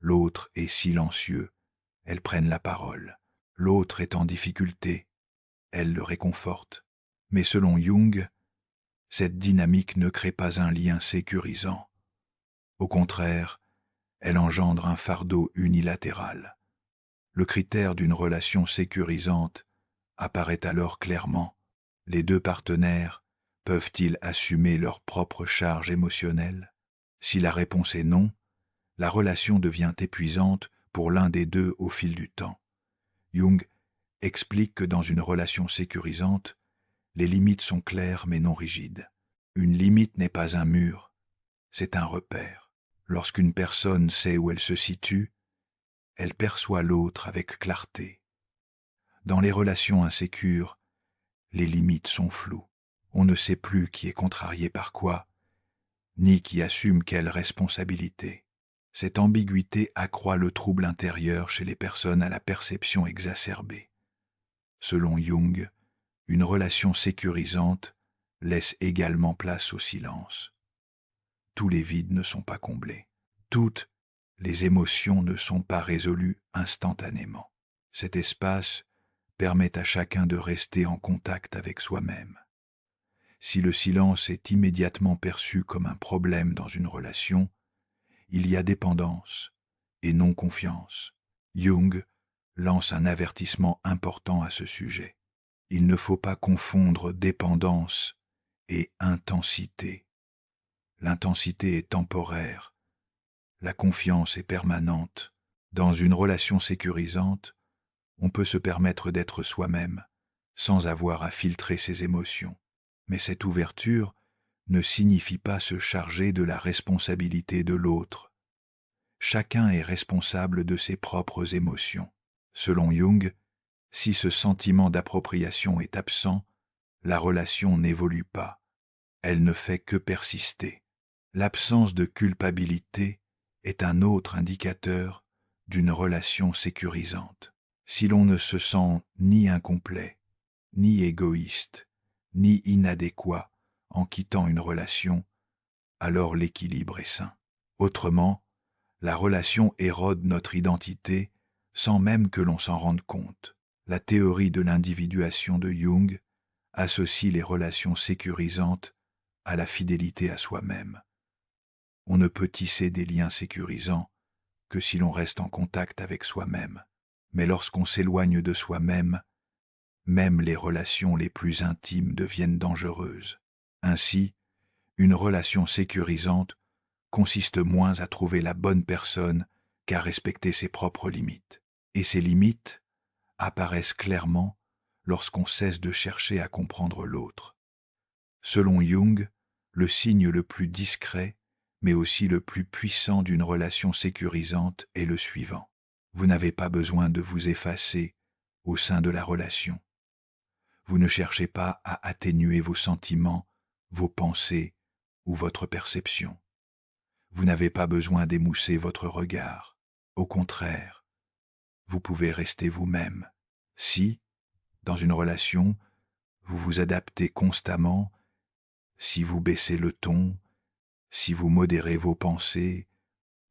L'autre est silencieux, elles prennent la parole. L'autre est en difficulté, elles le réconfortent. Mais selon Jung, cette dynamique ne crée pas un lien sécurisant. Au contraire, elle engendre un fardeau unilatéral. Le critère d'une relation sécurisante apparaît alors clairement. Les deux partenaires peuvent-ils assumer leur propre charge émotionnelle? Si la réponse est non, la relation devient épuisante pour l'un des deux au fil du temps. Jung explique que dans une relation sécurisante, les limites sont claires mais non rigides. Une limite n'est pas un mur, c'est un repère. Lorsqu'une personne sait où elle se situe, elle perçoit l'autre avec clarté. Dans les relations insécures, les limites sont floues. On ne sait plus qui est contrarié par quoi, ni qui assume quelle responsabilité. Cette ambiguïté accroît le trouble intérieur chez les personnes à la perception exacerbée. Selon Jung, une relation sécurisante laisse également place au silence. Tous les vides ne sont pas comblés. Toutes les émotions ne sont pas résolues instantanément. Cet espace permet à chacun de rester en contact avec soi-même. Si le silence est immédiatement perçu comme un problème dans une relation, il y a dépendance et non confiance. Jung lance un avertissement important à ce sujet. Il ne faut pas confondre dépendance et intensité. L'intensité est temporaire, la confiance est permanente. Dans une relation sécurisante, on peut se permettre d'être soi-même, sans avoir à filtrer ses émotions. Mais cette ouverture ne signifie pas se charger de la responsabilité de l'autre. Chacun est responsable de ses propres émotions. Selon Jung, si ce sentiment d'appropriation est absent, la relation n'évolue pas. Elle ne fait que persister. L'absence de culpabilité est un autre indicateur d'une relation sécurisante. Si l'on ne se sent ni incomplet, ni égoïste, ni inadéquat en quittant une relation, alors l'équilibre est sain. Autrement, la relation érode notre identité sans même que l'on s'en rende compte. La théorie de l'individuation de Jung associe les relations sécurisantes à la fidélité à soi-même. On ne peut tisser des liens sécurisants que si l'on reste en contact avec soi-même. Mais lorsqu'on s'éloigne de soi-même, même les relations les plus intimes deviennent dangereuses. Ainsi, une relation sécurisante consiste moins à trouver la bonne personne qu'à respecter ses propres limites. Et ces limites apparaissent clairement lorsqu'on cesse de chercher à comprendre l'autre. Selon Jung, le signe le plus discret, mais aussi le plus puissant d'une relation sécurisante est le suivant. Vous n'avez pas besoin de vous effacer au sein de la relation. Vous ne cherchez pas à atténuer vos sentiments, vos pensées ou votre perception. Vous n'avez pas besoin d'émousser votre regard. Au contraire, vous pouvez rester vous-même. Si, dans une relation, vous vous adaptez constamment, si vous baissez le ton, si vous modérez vos pensées,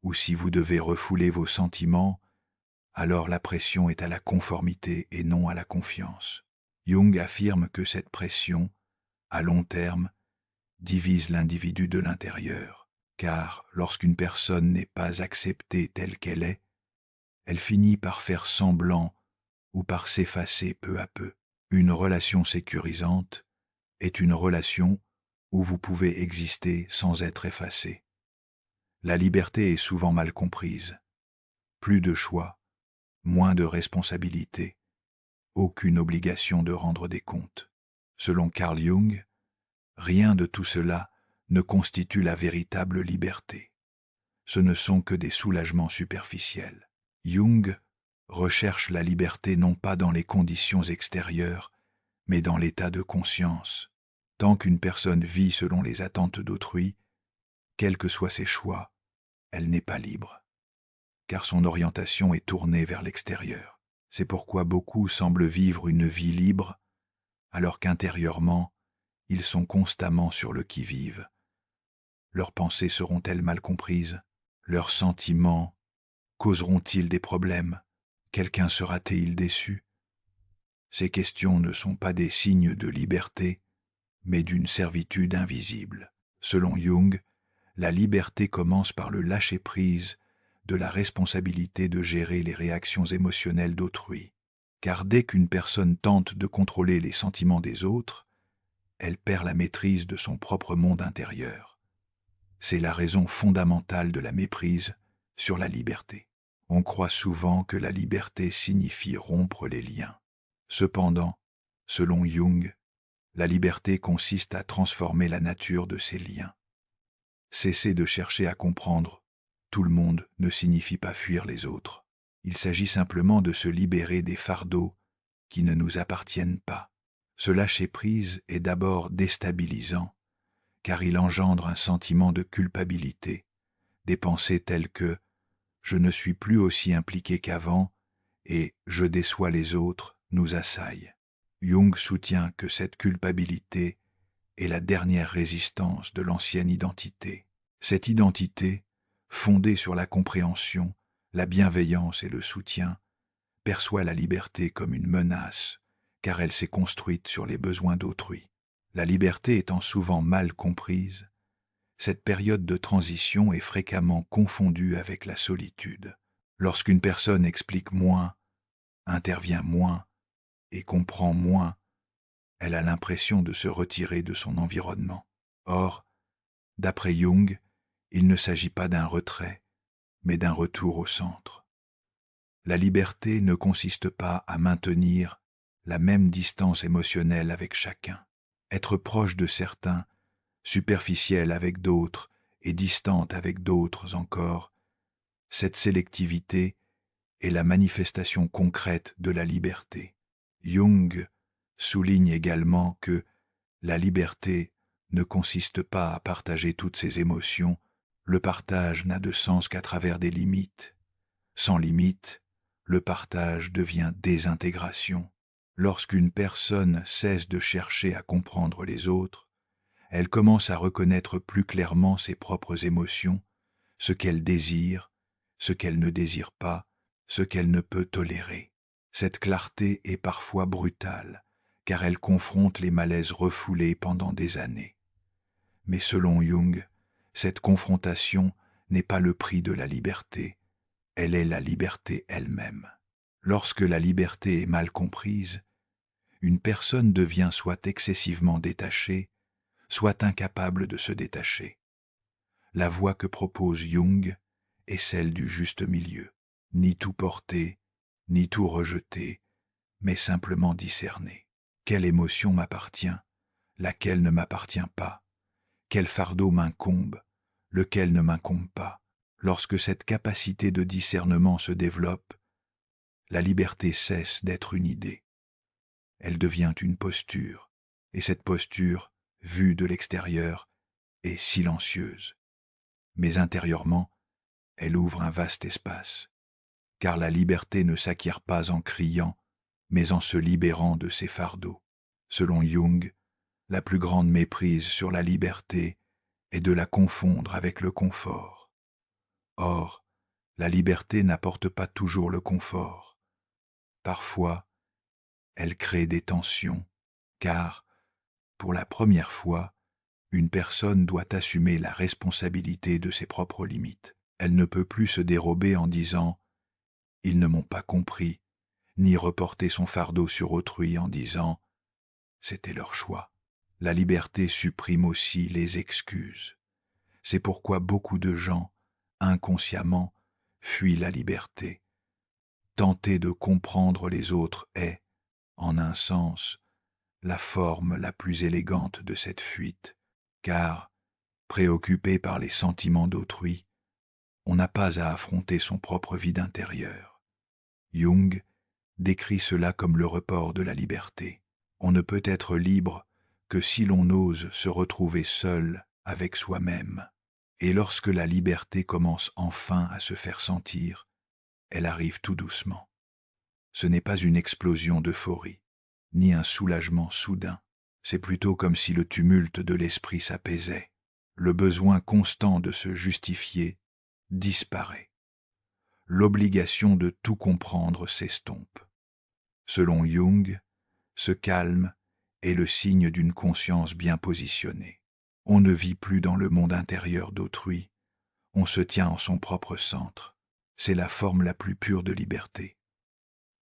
ou si vous devez refouler vos sentiments, alors la pression est à la conformité et non à la confiance. Jung affirme que cette pression, à long terme, divise l'individu de l'intérieur, car lorsqu'une personne n'est pas acceptée telle qu'elle est, elle finit par faire semblant ou par s'effacer peu à peu. Une relation sécurisante est une relation où vous pouvez exister sans être effacé. La liberté est souvent mal comprise. Plus de choix, moins de responsabilités, aucune obligation de rendre des comptes. Selon Carl Jung, rien de tout cela ne constitue la véritable liberté. Ce ne sont que des soulagements superficiels. Jung recherche la liberté non pas dans les conditions extérieures, mais dans l'état de conscience. Tant qu'une personne vit selon les attentes d'autrui, quels que soient ses choix, elle n'est pas libre, car son orientation est tournée vers l'extérieur. C'est pourquoi beaucoup semblent vivre une vie libre, alors qu'intérieurement, ils sont constamment sur le qui-vive. Leurs pensées seront-elles mal comprises? Leurs sentiments causeront-ils des problèmes? Quelqu'un sera-t-il déçu? Ces questions ne sont pas des signes de liberté, mais d'une servitude invisible. Selon Jung, la liberté commence par le lâcher-prise de la responsabilité de gérer les réactions émotionnelles d'autrui. Car dès qu'une personne tente de contrôler les sentiments des autres, elle perd la maîtrise de son propre monde intérieur. C'est la raison fondamentale de la méprise sur la liberté. On croit souvent que la liberté signifie rompre les liens. Cependant, selon Jung, la liberté consiste à transformer la nature de ces liens. Cesser de chercher à comprendre tout le monde ne signifie pas fuir les autres. Il s'agit simplement de se libérer des fardeaux qui ne nous appartiennent pas. Ce lâcher-prise est d'abord déstabilisant, car il engendre un sentiment de culpabilité, des pensées telles que « je ne suis plus aussi impliqué qu'avant » et « je déçois les autres » nous assaillent. Jung soutient que cette culpabilité est la dernière résistance de l'ancienne identité. Cette identité, fondée sur la compréhension, la bienveillance et le soutien, perçoit la liberté comme une menace, car elle s'est construite sur les besoins d'autrui. La liberté étant souvent mal comprise, cette période de transition est fréquemment confondue avec la solitude. Lorsqu'une personne explique moins, intervient moins et comprend moins, elle a l'impression de se retirer de son environnement. Or, d'après Jung, il ne s'agit pas d'un retrait, mais d'un retour au centre. La liberté ne consiste pas à maintenir la même distance émotionnelle avec chacun. Être proche de certains, superficiel avec d'autres et distante avec d'autres encore, cette sélectivité est la manifestation concrète de la liberté. Jung souligne également que la liberté ne consiste pas à partager toutes ses émotions, le partage n'a de sens qu'à travers des limites. Sans limite, le partage devient désintégration. Lorsqu'une personne cesse de chercher à comprendre les autres, elle commence à reconnaître plus clairement ses propres émotions, ce qu'elle désire, ce qu'elle ne désire pas, ce qu'elle ne peut tolérer. Cette clarté est parfois brutale, car elle confronte les malaises refoulés pendant des années. Mais selon Jung, cette confrontation n'est pas le prix de la liberté, elle est la liberté elle-même. Lorsque la liberté est mal comprise, une personne devient soit excessivement détachée, soit incapable de se détacher. La voie que propose Jung est celle du juste milieu, ni tout porter, ni tout rejeter, mais simplement discerner. Quelle émotion m'appartient, laquelle ne m'appartient pas, quel fardeau m'incombe, lequel ne m'incombe pas. Lorsque cette capacité de discernement se développe, la liberté cesse d'être une idée. Elle devient une posture, et cette posture, vue de l'extérieur, est silencieuse. Mais intérieurement, elle ouvre un vaste espace, car la liberté ne s'acquiert pas en criant, mais en se libérant de ses fardeaux. Selon Jung, la plus grande méprise sur la liberté est de la confondre avec le confort. Or, la liberté n'apporte pas toujours le confort. Parfois, elle crée des tensions, car, pour la première fois, une personne doit assumer la responsabilité de ses propres limites. Elle ne peut plus se dérober en disant « ils ne m'ont pas compris », ni reporter son fardeau sur autrui en disant « c'était leur choix ». La liberté supprime aussi les excuses. C'est pourquoi beaucoup de gens, inconsciemment, fuient la liberté. Tenter de comprendre les autres est, en un sens, la forme la plus élégante de cette fuite, car, préoccupé par les sentiments d'autrui, on n'a pas à affronter son propre vide intérieur. Jung décrit cela comme le report de la liberté. On ne peut être libre que si l'on ose se retrouver seul avec soi-même. Et lorsque la liberté commence enfin à se faire sentir, elle arrive tout doucement. Ce n'est pas une explosion d'euphorie, ni un soulagement soudain. C'est plutôt comme si le tumulte de l'esprit s'apaisait. Le besoin constant de se justifier disparaît. L'obligation de tout comprendre s'estompe. Selon Jung, ce calme est le signe d'une conscience bien positionnée. On ne vit plus dans le monde intérieur d'autrui, on se tient en son propre centre. C'est la forme la plus pure de liberté.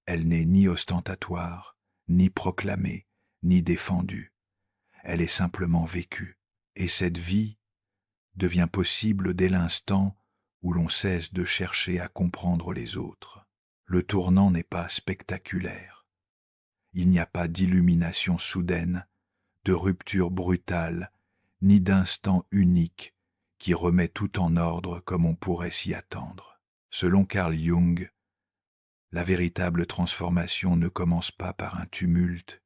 Elle n'est ni ostentatoire, ni proclamée, ni défendue. Elle est simplement vécue. Et cette vie devient possible dès l'instant où l'on cesse de chercher à comprendre les autres. Le tournant n'est pas spectaculaire. Il n'y a pas d'illumination soudaine, de rupture brutale, ni d'instant unique qui remet tout en ordre comme on pourrait s'y attendre. Selon Carl Jung, La véritable transformation ne commence pas par un tumulte,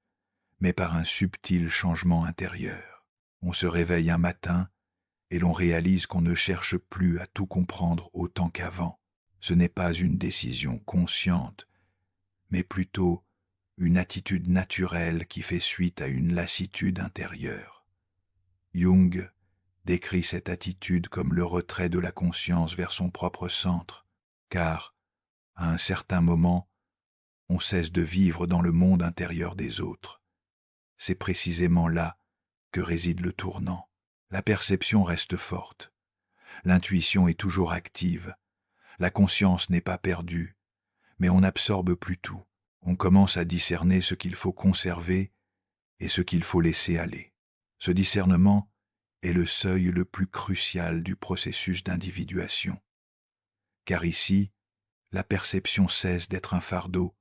mais par un subtil changement intérieur. On se réveille un matin et l'on réalise qu'on ne cherche plus à tout comprendre autant qu'avant. Ce n'est pas une décision consciente, mais plutôt une attitude naturelle qui fait suite à une lassitude intérieure. Jung décrit cette attitude comme le retrait de la conscience vers son propre centre, car, à un certain moment, on cesse de vivre dans le monde intérieur des autres. C'est précisément là que réside le tournant. La perception reste forte, l'intuition est toujours active, la conscience n'est pas perdue, mais on n'absorbe plus tout. On commence à discerner ce qu'il faut conserver et ce qu'il faut laisser aller. Ce discernement est le seuil le plus crucial du processus d'individuation. Car ici, la perception cesse d'être un fardeau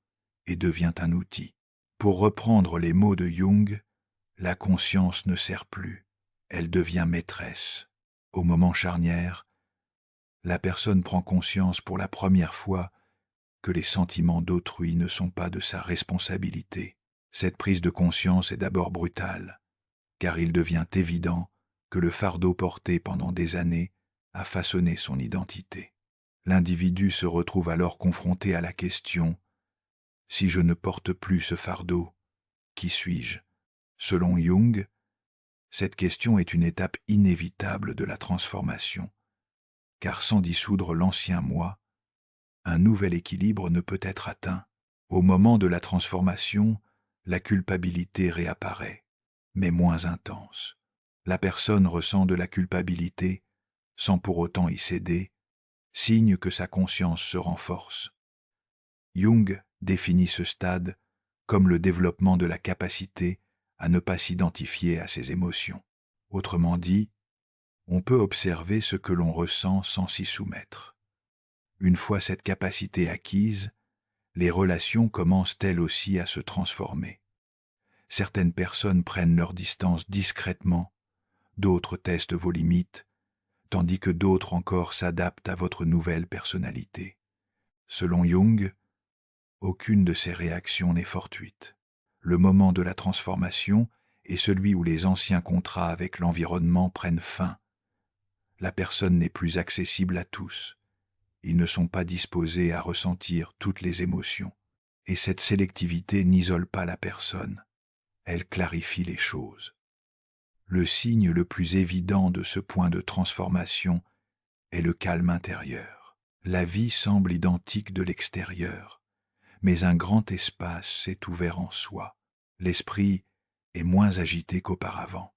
et devient un outil. Pour reprendre les mots de Jung, la conscience ne sert plus, elle devient maîtresse. Au moment charnière, la personne prend conscience pour la première fois que les sentiments d'autrui ne sont pas de sa responsabilité. Cette prise de conscience est d'abord brutale, car il devient évident que le fardeau porté pendant des années a façonné son identité. L'individu se retrouve alors confronté à la question « Si je ne porte plus ce fardeau, qui suis-je » Selon Jung, cette question est une étape inévitable de la transformation, car sans dissoudre l'ancien moi, un nouvel équilibre ne peut être atteint. Au moment de la transformation, la culpabilité réapparaît, mais moins intense. La personne ressent de la culpabilité sans pour autant y céder, signe que sa conscience se renforce. Jung définit ce stade comme le développement de la capacité à ne pas s'identifier à ses émotions. Autrement dit, on peut observer ce que l'on ressent sans s'y soumettre. Une fois cette capacité acquise, les relations commencent elles aussi à se transformer. Certaines personnes prennent leur distance discrètement, d'autres testent vos limites, tandis que d'autres encore s'adaptent à votre nouvelle personnalité. Selon Jung, aucune de ces réactions n'est fortuite. Le moment de la transformation est celui où les anciens contrats avec l'environnement prennent fin. La personne n'est plus accessible à tous. Ils ne sont pas disposés à ressentir toutes les émotions. Et cette sélectivité n'isole pas la personne. Elle clarifie les choses. Le signe le plus évident de ce point de transformation est le calme intérieur. La vie semble identique de l'extérieur, mais un grand espace s'est ouvert en soi. L'esprit est moins agité qu'auparavant.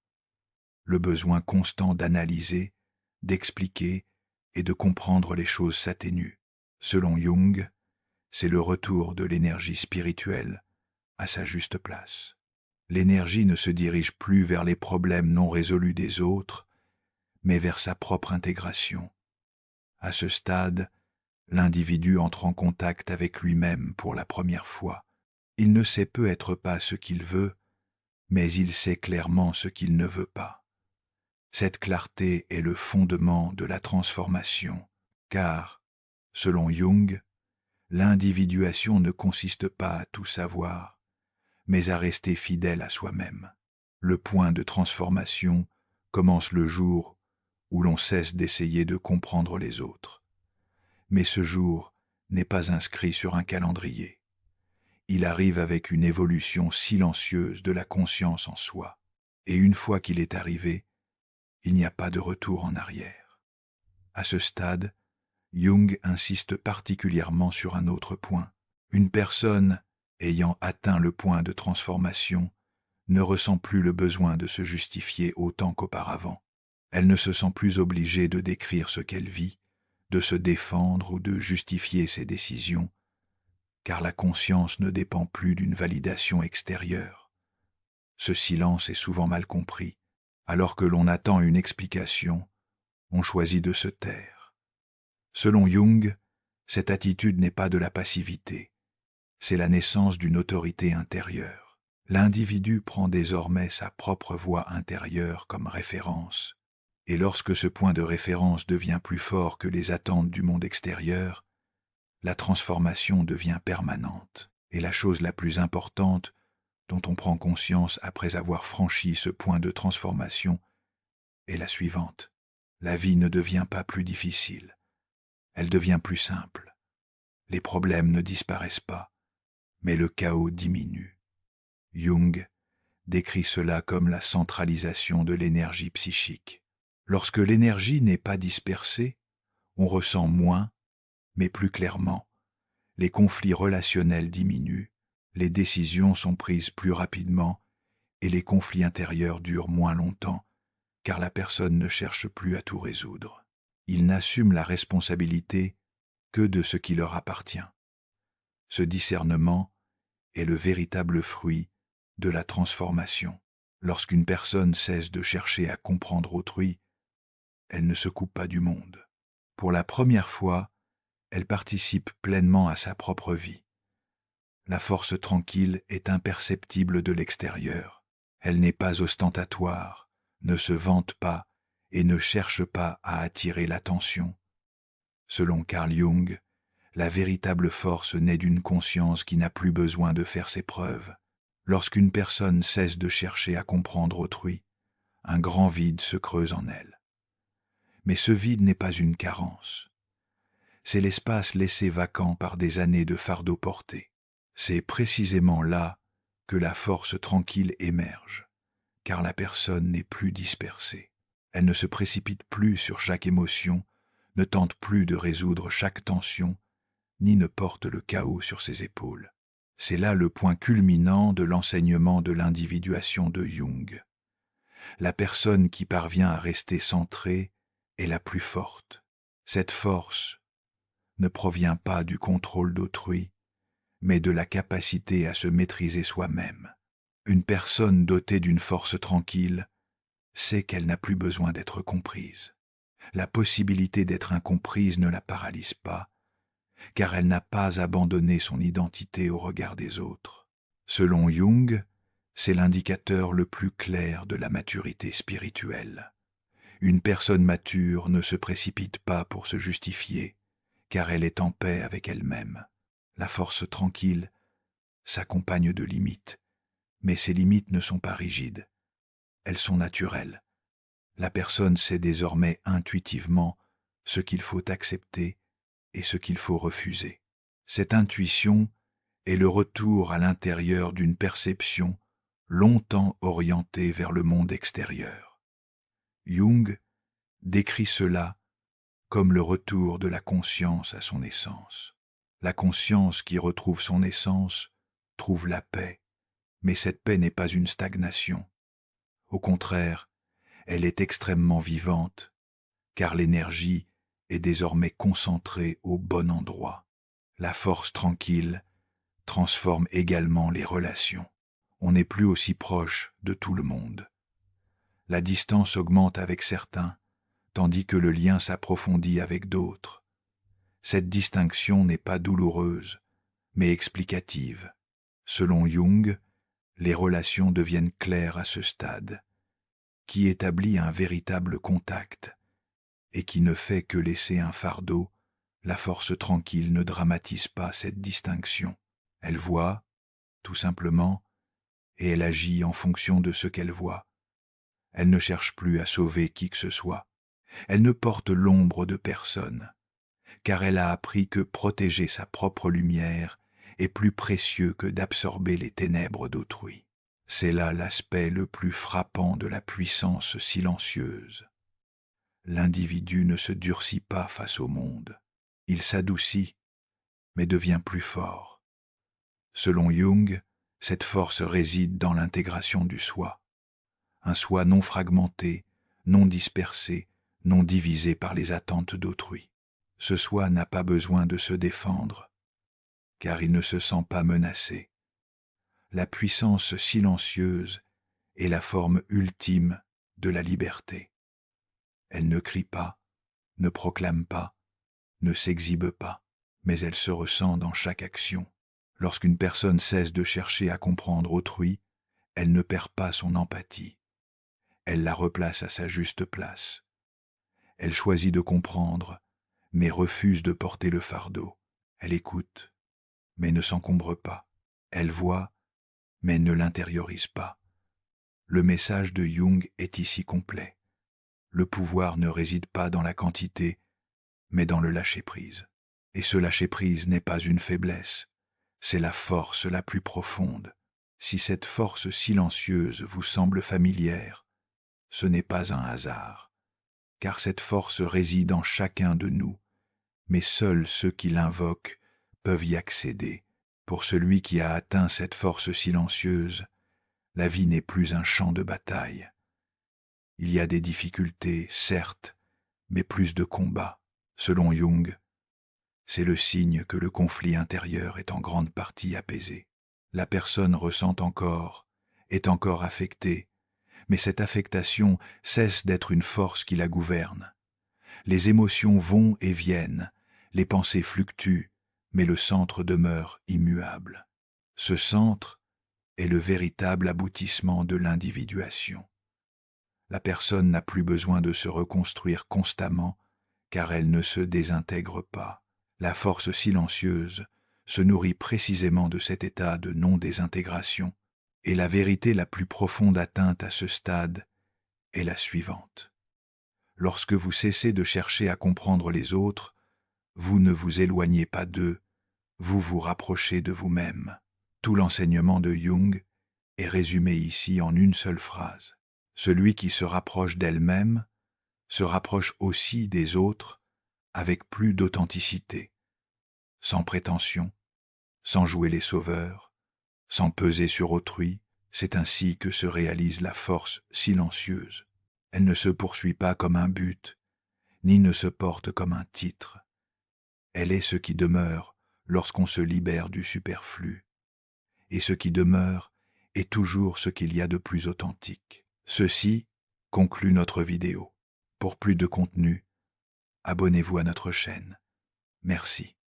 Le besoin constant d'analyser, d'expliquer et de comprendre les choses s'atténue. Selon Jung, c'est le retour de l'énergie spirituelle à sa juste place. L'énergie ne se dirige plus vers les problèmes non résolus des autres, mais vers sa propre intégration. À ce stade, l'individu entre en contact avec lui-même pour la première fois. Il ne sait peut-être pas ce qu'il veut, mais il sait clairement ce qu'il ne veut pas. Cette clarté est le fondement de la transformation, car, selon Jung, l'individuation ne consiste pas à tout savoir, mais à rester fidèle à soi-même. Le point de transformation commence le jour où l'on cesse d'essayer de comprendre les autres. Mais ce jour n'est pas inscrit sur un calendrier. Il arrive avec une évolution silencieuse de la conscience en soi, et une fois qu'il est arrivé, il n'y a pas de retour en arrière. À ce stade, Jung insiste particulièrement sur un autre point. Une personne ayant atteint le point de transformation ne ressent plus le besoin de se justifier autant qu'auparavant. Elle ne se sent plus obligée de décrire ce qu'elle vit, de se défendre ou de justifier ses décisions, car la conscience ne dépend plus d'une validation extérieure. Ce silence est souvent mal compris. Alors que l'on attend une explication, on choisit de se taire. Selon Jung, cette attitude n'est pas de la passivité, c'est la naissance d'une autorité intérieure. L'individu prend désormais sa propre voix intérieure comme référence, et lorsque ce point de référence devient plus fort que les attentes du monde extérieur, la transformation devient permanente. Et la chose la plus importante dont on prend conscience après avoir franchi ce point de transformation est la suivante. La vie ne devient pas plus difficile, elle devient plus simple. Les problèmes ne disparaissent pas, mais le chaos diminue. Jung décrit cela comme la centralisation de l'énergie psychique. Lorsque l'énergie n'est pas dispersée, on ressent moins, mais plus clairement. Les conflits relationnels diminuent, les décisions sont prises plus rapidement et les conflits intérieurs durent moins longtemps, car la personne ne cherche plus à tout résoudre. Ils n'assument la responsabilité que de ce qui leur appartient. Ce discernement est le véritable fruit de la transformation. Lorsqu'une personne cesse de chercher à comprendre autrui, elle ne se coupe pas du monde. Pour la première fois, elle participe pleinement à sa propre vie. La force tranquille est imperceptible de l'extérieur. Elle n'est pas ostentatoire, ne se vante pas et ne cherche pas à attirer l'attention. Selon Carl Jung, la véritable force naît d'une conscience qui n'a plus besoin de faire ses preuves. Lorsqu'une personne cesse de chercher à comprendre autrui, un grand vide se creuse en elle. Mais ce vide n'est pas une carence. C'est l'espace laissé vacant par des années de fardeau porté. C'est précisément là que la force tranquille émerge, car la personne n'est plus dispersée. Elle ne se précipite plus sur chaque émotion, ne tente plus de résoudre chaque tension, ni ne porte le chaos sur ses épaules. C'est là le point culminant de l'enseignement de l'individuation de Jung. La personne qui parvient à rester centrée est la plus forte. Cette force ne provient pas du contrôle d'autrui, mais de la capacité à se maîtriser soi-même. Une personne dotée d'une force tranquille sait qu'elle n'a plus besoin d'être comprise. La possibilité d'être incomprise ne la paralyse pas, car elle n'a pas abandonné son identité au regard des autres. Selon Jung, c'est l'indicateur le plus clair de la maturité spirituelle. Une personne mature ne se précipite pas pour se justifier, car elle est en paix avec elle-même. La force tranquille s'accompagne de limites, mais ces limites ne sont pas rigides. Elles sont naturelles. La personne sait désormais intuitivement ce qu'il faut accepter et ce qu'il faut refuser. Cette intuition est le retour à l'intérieur d'une perception longtemps orientée vers le monde extérieur. Jung décrit cela comme le retour de la conscience à son essence. La conscience qui retrouve son essence trouve la paix, mais cette paix n'est pas une stagnation. Au contraire, elle est extrêmement vivante, car l'énergie est désormais concentrée au bon endroit. La force tranquille transforme également les relations. On n'est plus aussi proche de tout le monde. La distance augmente avec certains, tandis que le lien s'approfondit avec d'autres. Cette distinction n'est pas douloureuse, mais explicative. Selon Jung, les relations deviennent claires à ce stade, qui établit un véritable contact, et qui ne fait que laisser un fardeau. La force tranquille ne dramatise pas cette distinction. Elle voit, tout simplement, et elle agit en fonction de ce qu'elle voit. Elle ne cherche plus à sauver qui que ce soit. Elle ne porte l'ombre de personne, car elle a appris que protéger sa propre lumière est plus précieux que d'absorber les ténèbres d'autrui. C'est là l'aspect le plus frappant de la puissance silencieuse. L'individu ne se durcit pas face au monde. Il s'adoucit, mais devient plus fort. Selon Jung, cette force réside dans l'intégration du soi. Un soi non fragmenté, non dispersé, non divisé par les attentes d'autrui. Ce soi n'a pas besoin de se défendre, car il ne se sent pas menacé. La puissance silencieuse est la forme ultime de la liberté. Elle ne crie pas, ne proclame pas, ne s'exhibe pas, mais elle se ressent dans chaque action. Lorsqu'une personne cesse de chercher à comprendre autrui, elle ne perd pas son empathie. Elle la replace à sa juste place. Elle choisit de comprendre, mais refuse de porter le fardeau. Elle écoute, mais ne s'encombre pas. Elle voit, mais ne l'intériorise pas. Le message de Jung est ici complet. Le pouvoir ne réside pas dans la quantité, mais dans le lâcher-prise. Et ce lâcher-prise n'est pas une faiblesse, c'est la force la plus profonde. Si cette force silencieuse vous semble familière, ce n'est pas un hasard, car cette force réside en chacun de nous, mais seuls ceux qui l'invoquent peuvent y accéder. Pour celui qui a atteint cette force silencieuse, la vie n'est plus un champ de bataille. Il y a des difficultés, certes, mais plus de combats. Selon Jung, c'est le signe que le conflit intérieur est en grande partie apaisé. La personne ressent encore, est encore affectée, mais cette affectation cesse d'être une force qui la gouverne. Les émotions vont et viennent, les pensées fluctuent, mais le centre demeure immuable. Ce centre est le véritable aboutissement de l'individuation. La personne n'a plus besoin de se reconstruire constamment, car elle ne se désintègre pas. La force silencieuse se nourrit précisément de cet état de non-désintégration, et la vérité la plus profonde atteinte à ce stade est la suivante. Lorsque vous cessez de chercher à comprendre les autres, vous ne vous éloignez pas d'eux, vous vous rapprochez de vous-même. Tout l'enseignement de Jung est résumé ici en une seule phrase. Celui qui se rapproche d'elle-même se rapproche aussi des autres avec plus d'authenticité, sans prétention, sans jouer les sauveurs, sans peser sur autrui. C'est ainsi que se réalise la force silencieuse. Elle ne se poursuit pas comme un but, ni ne se porte comme un titre. Elle est ce qui demeure lorsqu'on se libère du superflu. Et ce qui demeure est toujours ce qu'il y a de plus authentique. Ceci conclut notre vidéo. Pour plus de contenu, abonnez-vous à notre chaîne. Merci.